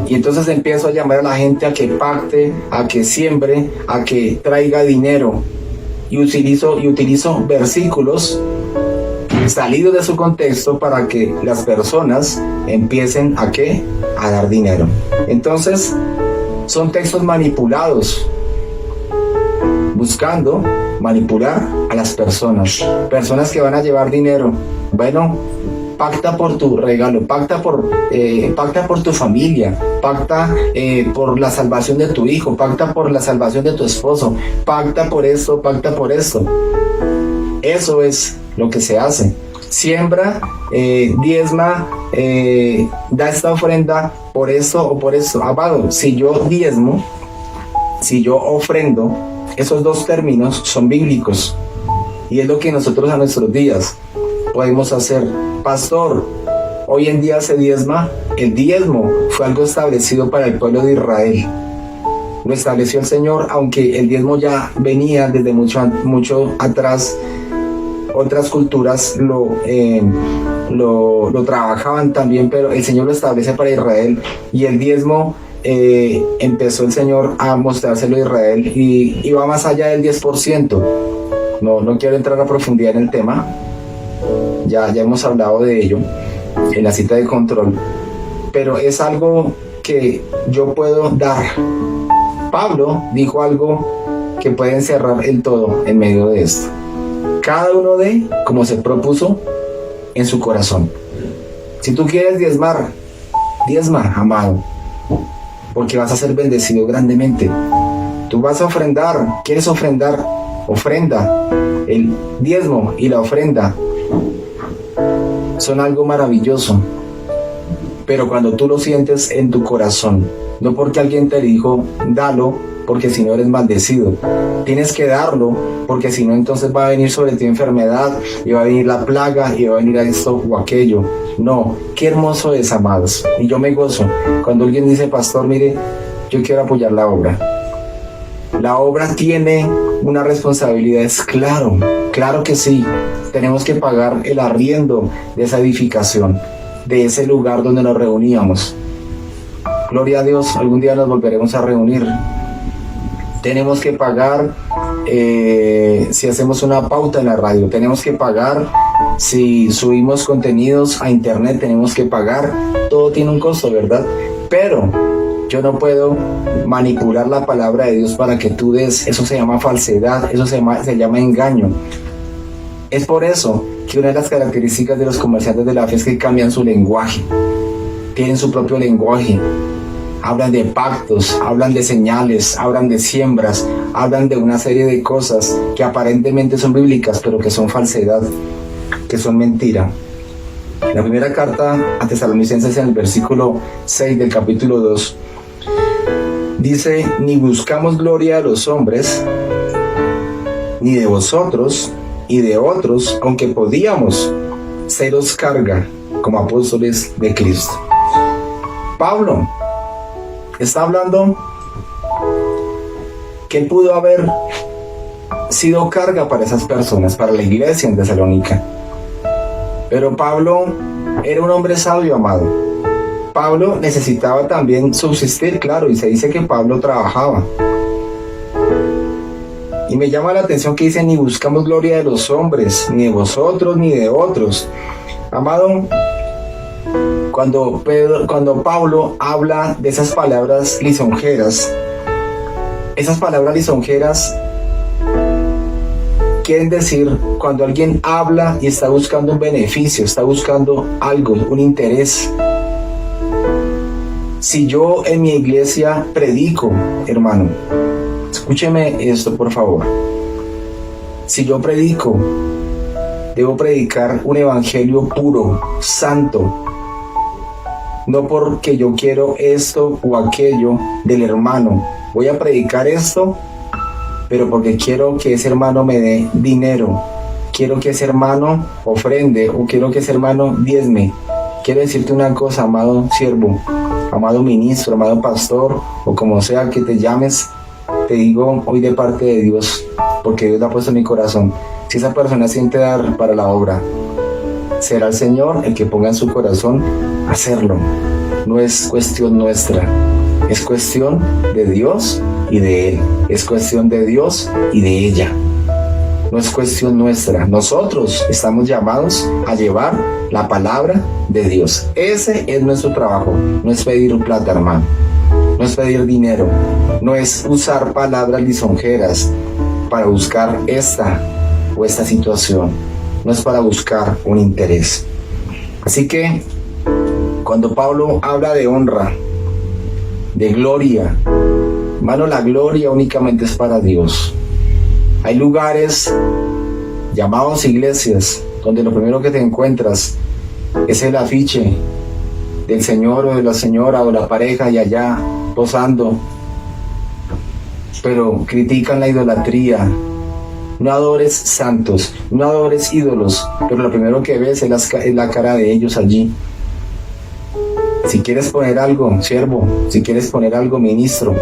Y entonces empiezo a llamar a la gente a que pacte, a que siembre, a que traiga dinero. Y utilizo versículos salidos de su contexto para que las personas empiecen ¿a qué? A dar dinero. Entonces son textos manipulados, buscando manipular a las personas que van a llevar dinero. Bueno, pacta por tu regalo, pacta por tu familia, pacta por la salvación de tu hijo, pacta por la salvación de tu esposo, pacta por esto, pacta por esto. Eso es lo que se hace. Siembra, diezma, da esta ofrenda por esto o por esto. Amado, si yo diezmo, si yo ofrendo, esos dos términos son bíblicos. Y es lo que nosotros a nuestros días podemos hacer. Pastor, hoy en día se diezma. El diezmo fue algo establecido para el pueblo de Israel. Lo estableció el Señor, aunque el diezmo ya venía desde mucho atrás. Otras culturas lo trabajaban también, pero el Señor lo establece para Israel. Y el diezmo empezó el Señor a mostrárselo a Israel y va más allá del 10%. No quiero entrar a profundidad en el tema. Ya hemos hablado de ello en la cita de control. Pero es algo que yo puedo dar. Pablo dijo algo que puede encerrar el todo en medio de esto. Cada uno de como se propuso en su corazón. Si tú quieres diezmar, diezma, amado, porque vas a ser bendecido grandemente. Tú vas a ofrendar, quieres ofrendar, ofrenda. El diezmo y la ofrenda son algo maravilloso, pero cuando tú lo sientes en tu corazón, no porque alguien te dijo dalo, porque si no eres maldecido. Tienes que darlo, porque si no entonces va a venir sobre ti enfermedad, y va a venir la plaga, y va a venir a esto o aquello. No, qué hermoso es, amados. Y yo me gozo cuando alguien dice, pastor, mire, yo quiero apoyar la obra. La obra tiene una responsabilidad, es claro que sí. Tenemos que pagar el arriendo de esa edificación, de ese lugar donde nos reuníamos. Gloria a Dios, algún día nos volveremos a reunir. Tenemos que pagar si hacemos una pauta en la radio, tenemos que pagar si subimos contenidos a internet, tenemos que pagar, todo tiene un costo, ¿verdad? Pero yo no puedo manipular la palabra de Dios para que tú des, eso se llama falsedad, eso se llama engaño. Es por eso que una de las características de los comerciantes de la fe es que cambian su lenguaje, tienen su propio lenguaje. Hablan de pactos, hablan de señales, hablan de siembras, hablan de una serie de cosas que aparentemente son bíblicas, pero que son falsedad, que son mentira. La primera carta a Tesalonicenses, en el versículo 6 del capítulo 2, dice: ni buscamos gloria de los hombres, ni de vosotros, y de otros, aunque podíamos seros carga como apóstoles de Cristo. Pablo está hablando que él pudo haber sido carga para esas personas, para la iglesia en Tesalónica. Pero Pablo era un hombre sabio, amado. Pablo necesitaba también subsistir, claro, y se dice que Pablo trabajaba. Y me llama la atención que dice: ni buscamos gloria de los hombres, ni de vosotros, ni de otros. Amado, cuando Pablo habla de esas palabras lisonjeras, esas palabras lisonjeras quieren decir cuando alguien habla y está buscando un beneficio, está buscando algo, un interés. Si yo en mi iglesia predico, hermano, escúcheme esto por favor. Si yo predico, debo predicar un evangelio puro, santo. No porque yo quiero esto o aquello del hermano. Voy a predicar esto, pero porque quiero que ese hermano me dé dinero. Quiero que ese hermano ofrende, o quiero que ese hermano diezme. Quiero decirte una cosa, amado siervo, amado ministro, amado pastor, o como sea que te llames, te digo hoy de parte de Dios, porque Dios lo ha puesto en mi corazón. Si esa persona siente dar para la obra, será el Señor el que ponga en su corazón hacerlo. No es cuestión nuestra, es cuestión de Dios y de Él. Es cuestión de Dios y de ella. No es cuestión nuestra. Nosotros estamos llamados a llevar la palabra de Dios. Ese es nuestro trabajo. No es pedir plata, hermano. No es pedir dinero. No es usar palabras lisonjeras para buscar esta o esta situación. No es para buscar un interés. Así que cuando Pablo habla de honra, de gloria, hermano, la gloria únicamente es para Dios. Hay lugares llamados iglesias, donde lo primero que te encuentras es el afiche del señor o de la señora o la pareja y allá posando, pero critican la idolatría. No adores santos, no adores ídolos, pero lo primero que ves es la cara de ellos allí. Si quieres poner algo, siervo, si quieres poner algo, ministro,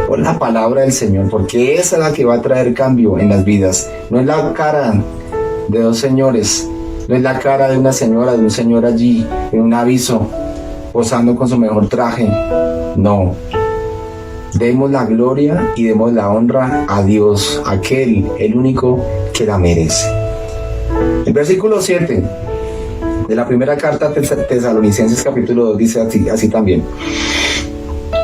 pon la palabra del Señor, porque esa es la que va a traer cambio en las vidas. No es la cara de dos señores, no es la cara de una señora, de un señor allí, en un aviso, posando con su mejor traje. No. Demos la gloria y demos la honra a Dios, aquel, el único que la merece. El versículo 7 de la primera carta a Tesalonicenses capítulo 2 dice así también.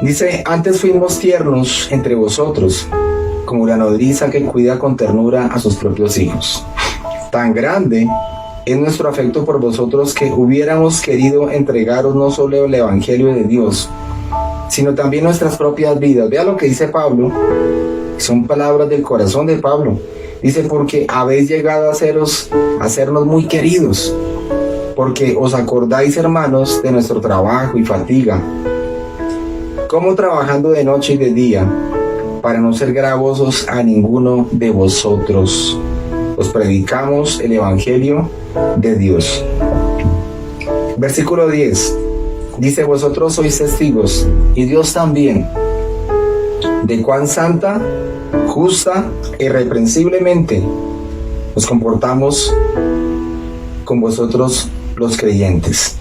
Dice: antes fuimos tiernos entre vosotros, como la nodriza que cuida con ternura a sus propios hijos. Tan grande es nuestro afecto por vosotros que hubiéramos querido entregaros no solo el evangelio de Dios, sino también nuestras propias vidas. Vea lo que dice Pablo, son palabras del corazón de Pablo. Dice: porque habéis llegado a hacernos muy queridos, porque os acordáis, hermanos, de nuestro trabajo y fatiga, como trabajando de noche y de día, para no ser gravosos a ninguno de vosotros, os predicamos el evangelio de Dios. Versículo 10 dice: vosotros sois testigos, y Dios también, de cuán santa, justa e irreprensiblemente nos comportamos con vosotros los creyentes.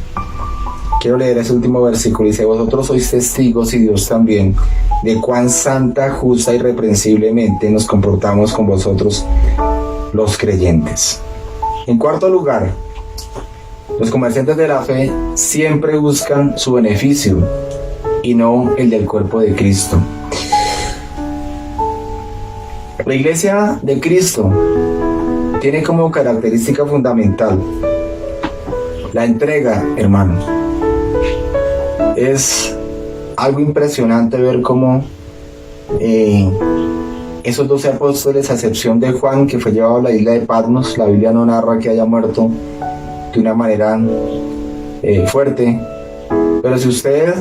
Quiero leer ese último versículo. Dice: vosotros sois testigos, y Dios también, de cuán santa, justa e irreprensiblemente nos comportamos con vosotros los creyentes. En cuarto lugar, los comerciantes de la fe siempre buscan su beneficio y no el del cuerpo de Cristo. La iglesia de Cristo tiene como característica fundamental la entrega, hermano. Es algo impresionante ver cómo esos 12 apóstoles, a excepción de Juan, que fue llevado a la isla de Patmos, la Biblia no narra que haya muerto de una manera fuerte, pero si usted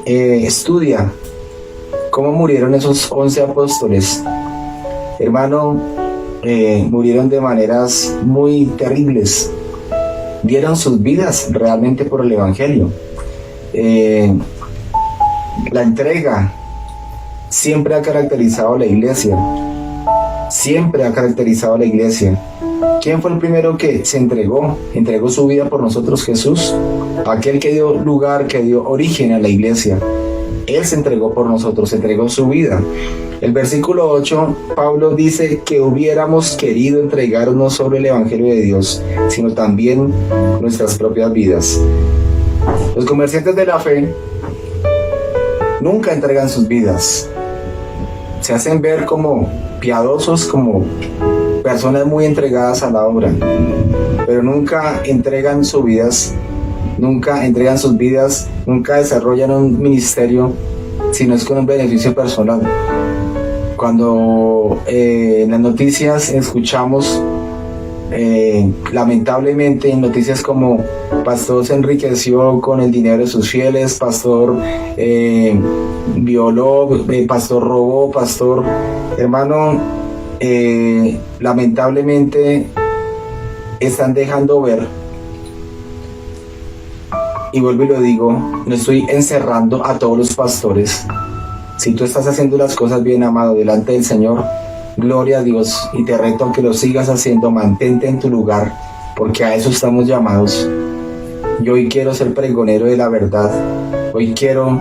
estudia cómo murieron esos 11 apóstoles, hermano, murieron de maneras muy terribles, dieron sus vidas realmente por el evangelio. La entrega siempre ha caracterizado a la iglesia, siempre ha caracterizado a la iglesia. ¿Quién fue el primero que se entregó su vida por nosotros? Jesús, aquel que dio lugar, que dio origen a la iglesia. Él se entregó por nosotros, se entregó su vida. El versículo 8, Pablo dice que hubiéramos querido entregaros no solo el evangelio de Dios, sino también nuestras propias vidas. Los comerciantes de la fe nunca entregan sus vidas. Se hacen ver como piadosos, como personas muy entregadas a la obra, pero nunca entregan sus vidas, nunca desarrollan un ministerio si no es con un beneficio personal. Cuando en las noticias escuchamos lamentablemente en noticias como pastor se enriqueció con el dinero de sus fieles, pastor violó, pastor robó, pastor, hermano, lamentablemente están dejando ver, y vuelvo y lo digo, no estoy encerrando a todos los pastores. Si tú estás haciendo las cosas bien, amado, delante del Señor, gloria a Dios, y te reto a que lo sigas haciendo. Mantente en tu lugar, porque a eso estamos llamados. Yo hoy quiero ser pregonero de la verdad. Hoy quiero,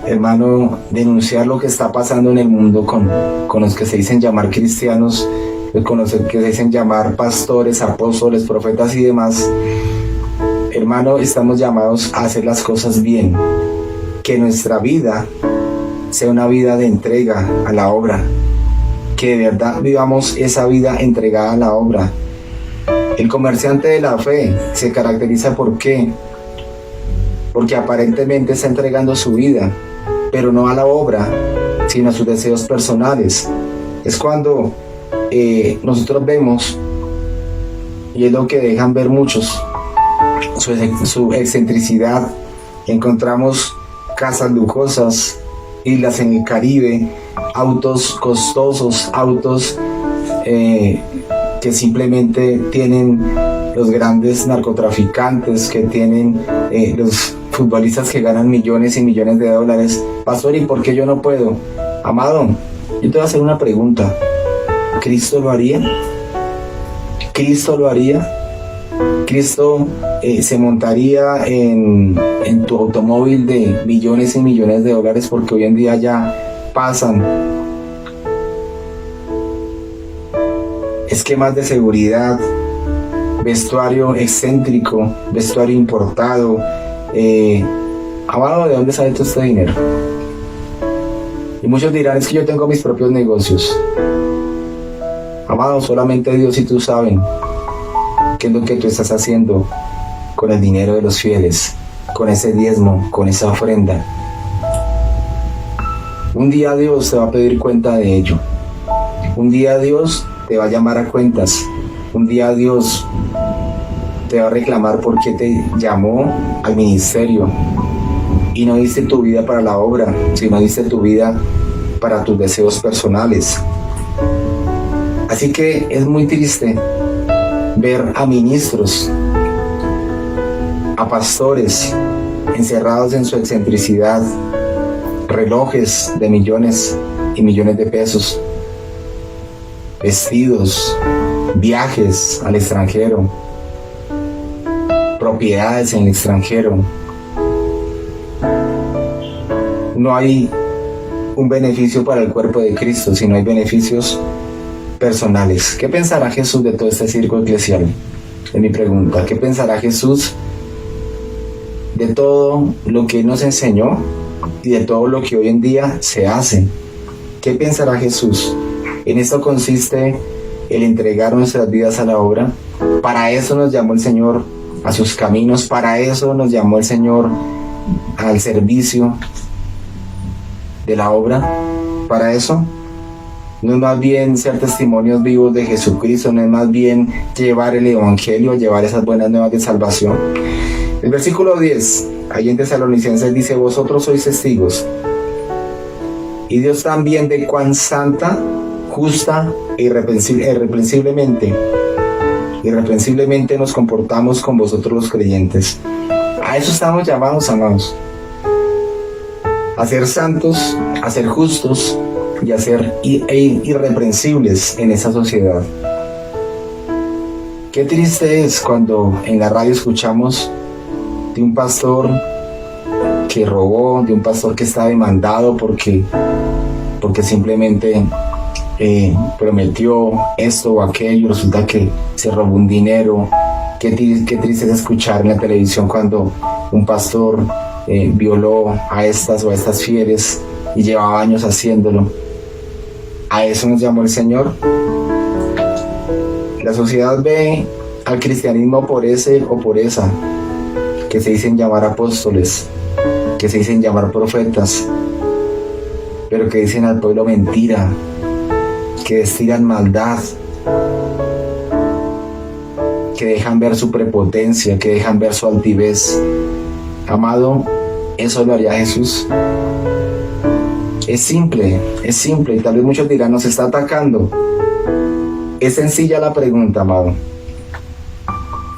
hermano, denunciar lo que está pasando en el mundo con los que se dicen llamar cristianos, con los que se dicen llamar pastores, apóstoles, profetas y demás. Hermano, estamos llamados a hacer las cosas bien, que nuestra vida sea una vida de entrega a la obra, que de verdad vivamos esa vida entregada a la obra. El comerciante de la fe se caracteriza ¿por qué? Porque aparentemente está entregando su vida, pero no a la obra, sino a sus deseos personales. Es cuando nosotros vemos y es lo que dejan ver muchos, su excentricidad. Encontramos casas lujosas, islas en el Caribe, autos costosos, autos que simplemente tienen los grandes narcotraficantes, que tienen los futbolistas que ganan millones y millones de dólares. Pastor, ¿y por qué yo no puedo? Amado, yo te voy a hacer una pregunta. ¿Cristo lo haría? ¿Cristo lo haría? ¿Cristo se montaría en tu automóvil de millones y millones de dólares? Porque hoy en día ya pasan esquemas de seguridad, vestuario excéntrico, vestuario importado. Amado, ¿de dónde sale todo este dinero? Y muchos dirán, es que yo tengo mis propios negocios. Amado, solamente Dios y tú saben qué es lo que tú estás haciendo con el dinero de los fieles, con ese diezmo, con esa ofrenda. Un día Dios te va a pedir cuenta de ello. Un día Dios te va a llamar a cuentas. Un día Dios te va a reclamar por qué te llamó al ministerio y no diste tu vida para la obra, sino diste tu vida para tus deseos personales. Así que es muy triste ver a ministros, a pastores encerrados en su excentricidad, relojes de millones y millones de pesos, vestidos, viajes al extranjero, propiedades en el extranjero. No hay un beneficio para el cuerpo de Cristo, sino hay beneficios personales. ¿Qué pensará Jesús de todo este circo eclesial? Es mi pregunta. ¿Qué pensará Jesús de todo lo que Él nos enseñó y de todo lo que hoy en día se hace? ¿Qué pensará Jesús? En esto consiste el entregar nuestras vidas a la obra. Para eso nos llamó el Señor a sus caminos, para eso nos llamó el Señor al servicio de la obra. Para eso no es más bien ser testimonios vivos de Jesucristo, no es más bien llevar el evangelio, llevar esas buenas nuevas de salvación. El versículo 10, ahí en Tesalonicenses dice: vosotros sois testigos, y Dios también, de cuán santa, justa e irreprensiblemente nos comportamos con vosotros los creyentes. A eso estamos llamados, amados, a ser santos, a ser justos y a ser irreprensibles en esa sociedad. Qué triste es cuando en la radio escuchamos de un pastor que robó, de un pastor que está demandado porque simplemente prometió esto o aquello, resulta que se robó un dinero. Qué triste es escuchar en la televisión cuando un pastor violó a estas o a estas fieles y llevaba años haciéndolo. A eso nos llamó el Señor. La sociedad ve al cristianismo por ese o por esa, que se dicen llamar apóstoles, que se dicen llamar profetas, pero que dicen al pueblo mentira, que destilan maldad, que dejan ver su prepotencia, que dejan ver su altivez. Amado, ¿eso lo haría Jesús? Es simple, y tal vez muchos dirán, nos está atacando. Es sencilla la pregunta, amado.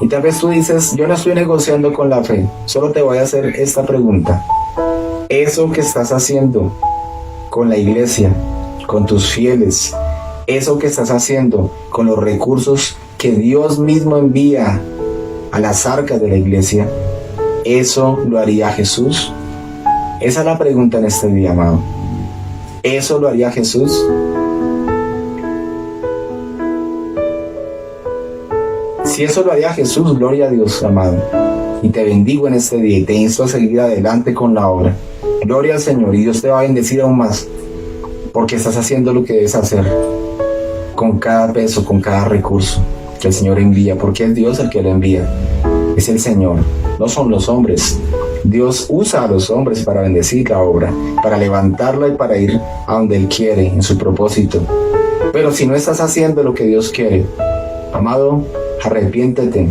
Y tal vez tú dices, yo no estoy negociando con la fe, solo te voy a hacer esta pregunta. Eso que estás haciendo con la iglesia, con tus fieles, eso que estás haciendo con los recursos que Dios mismo envía a las arcas de la iglesia, ¿eso lo haría Jesús? Esa es la pregunta en este día, amado. ¿Eso lo haría Jesús? Si eso lo haría Jesús, gloria a Dios, amado. Y te bendigo en este día y te insto a seguir adelante con la obra. Gloria al Señor, y Dios te va a bendecir aún más, porque estás haciendo lo que debes hacer con cada peso, con cada recurso que el Señor envía, porque es Dios el que lo envía. Es el Señor, no son los hombres. Dios usa a los hombres para bendecir la obra, para levantarla y para ir a donde Él quiere, en su propósito. Pero si no estás haciendo lo que Dios quiere, amado, arrepiéntete,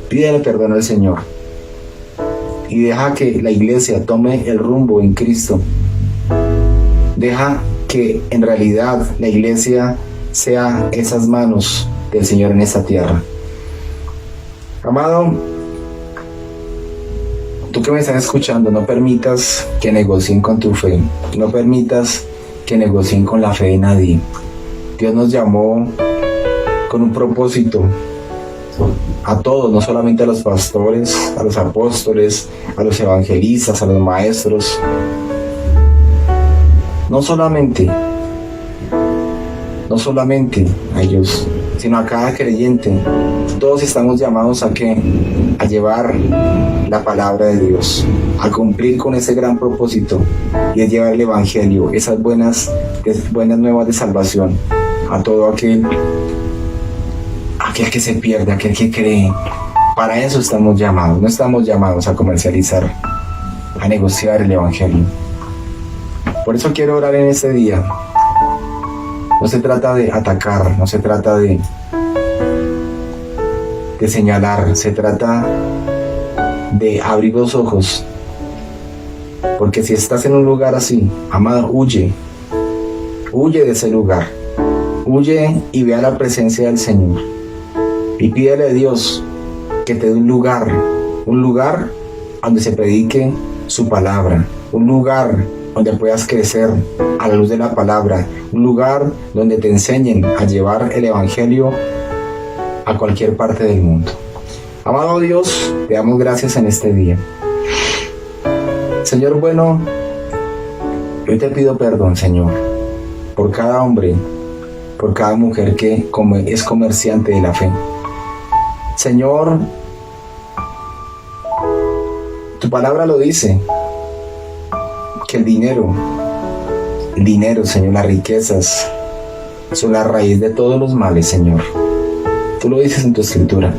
pídele perdón al Señor y deja que la iglesia tome el rumbo en Cristo. Deja que en realidad la iglesia sea esas manos del Señor en esta tierra. Amado, tú que me estás escuchando, no permitas que negocien con tu fe, no permitas que negocien con la fe de nadie. Dios nos llamó con un propósito a todos, no solamente a los pastores, a los apóstoles, a los evangelistas, a los maestros, no solamente a ellos, sino a cada creyente. Todos estamos llamados ¿a qué? A llevar la palabra de Dios, a cumplir con ese gran propósito, y es llevar el evangelio, esas buenas nuevas de salvación a todo aquel que se pierde, aquel que cree. Para eso estamos llamados, no estamos llamados a comercializar, a negociar el evangelio. Por eso quiero orar en este día. No se trata de atacar, no se trata de señalar, se trata de abrir los ojos. Porque si estás en un lugar así, amado, huye de ese lugar, huye y ve a la presencia del Señor y pídele a Dios que te dé un lugar donde se predique su palabra, un lugar donde puedas crecer a la luz de la palabra, un lugar donde te enseñen a llevar el evangelio a cualquier parte del mundo. Amado Dios, te damos gracias en este día. Señor bueno, yo te pido perdón, Señor, por cada hombre, por cada mujer que es comerciante de la fe. Señor, tu palabra lo dice, que el dinero, Señor, las riquezas son la raíz de todos los males, Señor. Tú lo dices en tu escritura.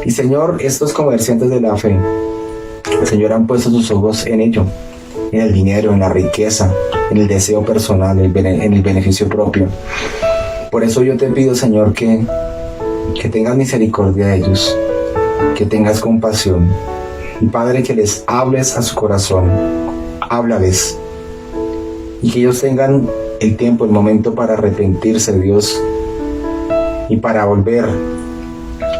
Y Señor, estos comerciantes de la fe, Señor, han puesto sus ojos en ello, en el dinero, en la riqueza, en el deseo personal, en el beneficio propio. Por eso yo te pido, Señor, que tengas misericordia de ellos, que tengas compasión. Y Padre, que les hables a su corazón, háblales, y que ellos tengan el tiempo, el momento para arrepentirse, Dios, y para volver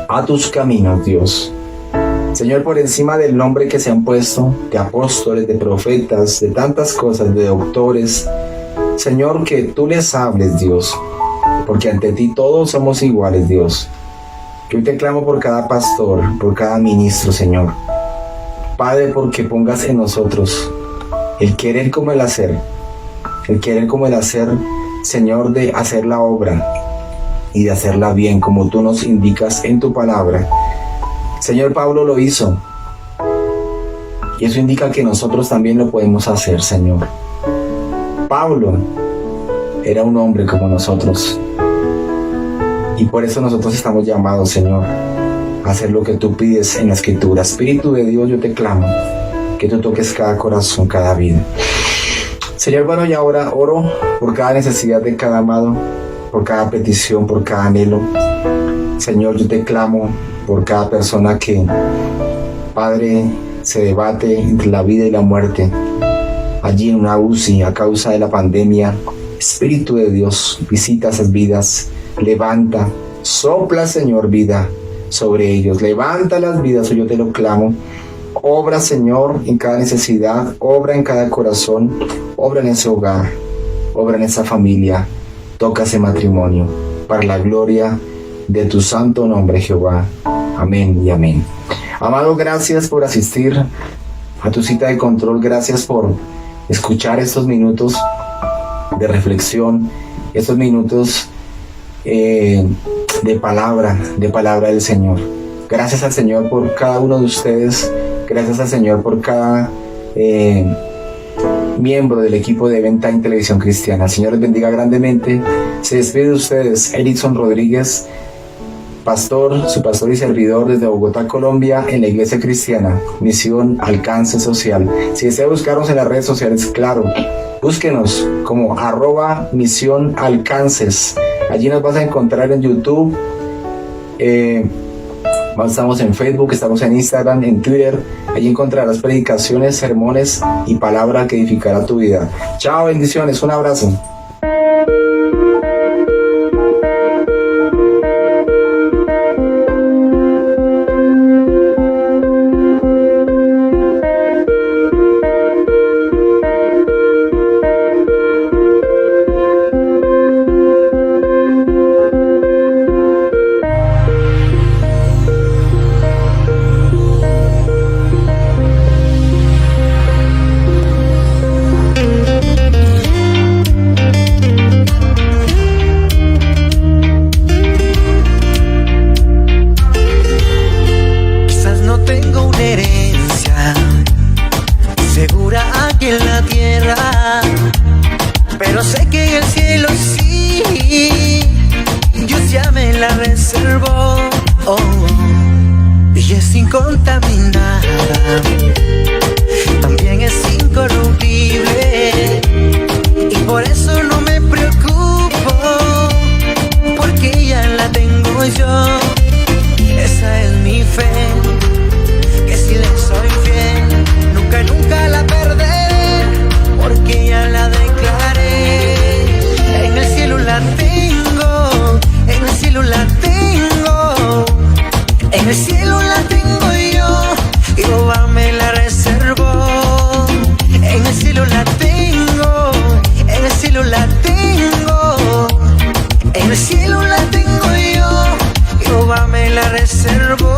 a tus caminos, Dios. Señor, por encima del nombre que se han puesto, de apóstoles, de profetas, de tantas cosas, de doctores, Señor, que tú les hables, Dios, porque ante ti todos somos iguales, Dios. Yo te clamo por cada pastor, por cada ministro, Señor. Padre, porque pongas en nosotros el querer como el hacer, Señor, de hacer la obra y de hacerla bien, como tú nos indicas en tu palabra. Señor, Pablo lo hizo, y eso indica que nosotros también lo podemos hacer, Señor. Pablo era un hombre como nosotros, y por eso nosotros estamos llamados, Señor, a hacer lo que tú pides en la Escritura. Espíritu de Dios, yo te clamo que tú toques cada corazón, cada vida. Señor, bueno, y ahora oro por cada necesidad de cada amado, por cada petición, por cada anhelo. Señor, yo te clamo por cada persona que, Padre, se debate entre la vida y la muerte, allí en una UCI a causa de la pandemia. Espíritu de Dios, visita esas vidas, levanta, sopla, Señor, vida sobre ellos, levanta las vidas, yo te lo clamo. Obra, Señor, en cada necesidad, obra en cada corazón, obra en ese hogar, obra en esa familia, toca ese matrimonio, para la gloria de tu santo nombre, Jehová. Amén y amén. Amado, gracias por asistir a tu cita de control, gracias por escuchar estos minutos de reflexión, estos minutos de palabra del Señor. Gracias al Señor por cada uno de ustedes, gracias al Señor por cada miembro del equipo de Event Time Televisión Cristiana. El Señor les bendiga grandemente. Se despide de ustedes Erickson Rodríguez, su pastor y servidor desde Bogotá, Colombia, en la Iglesia Cristiana Misión Alcance Social. Si desea buscarnos en las redes sociales, claro, búsquenos como @Misión Alcances. Allí nos vas a encontrar en YouTube, Estamos en Facebook, estamos en Instagram, en Twitter. Allí encontrarás predicaciones, sermones y palabra que edificará tu vida. Chao, bendiciones, un abrazo. aquí en la tierra, pero sé que en el cielo sí, Dios ya me la reservó, y es incontaminada, también es incorruptible, y por eso no me preocupo, porque ya la tengo yo. Esa es mi fe, que si le soy fiel, nunca, nunca la perderé, porque ya la declaré. En el cielo la tengo, en el cielo la tengo, en el cielo la tengo yo, Jehová me la reservó. En el cielo la tengo, en el cielo la tengo, en el cielo la tengo yo, Jehová me la reservó.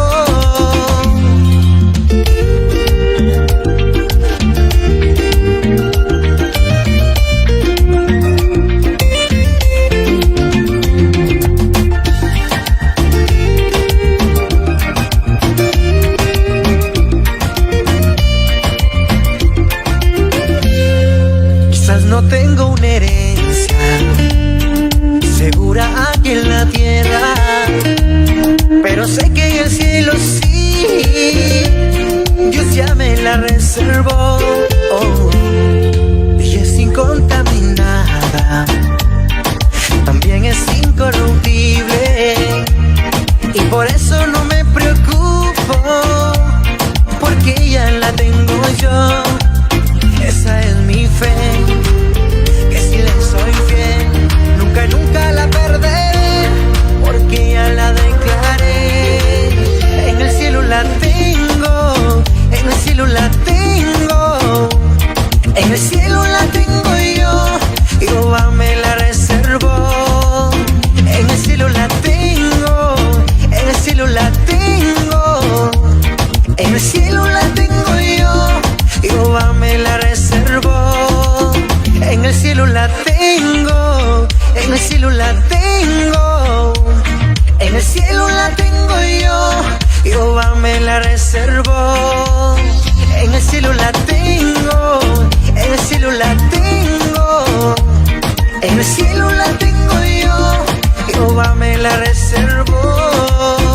Quizás no tengo una herencia segura aquí en la tierra, pero sé que en el cielo sí, Dios ya me la reservó, y es incontaminada, también es incorruptible, y por eso no me preocupo, porque ya la tengo yo. Esa es mi fe, que si le soy fiel, nunca, nunca la perderé, porque ya la declaré. En el cielo la tengo, en el cielo la tengo, en el cielo la tengo yo, Jehová me la reservó. En el cielo la tengo, en el cielo la tengo, en el cielo la tengo yo, Jehová me la reservó. En el cielo la tengo, en el cielo la tengo, en el cielo la tengo yo, Jehová me la reservó. En el cielo la tengo, en el cielo la tengo, en el cielo la tengo yo, Jehová me la reservó.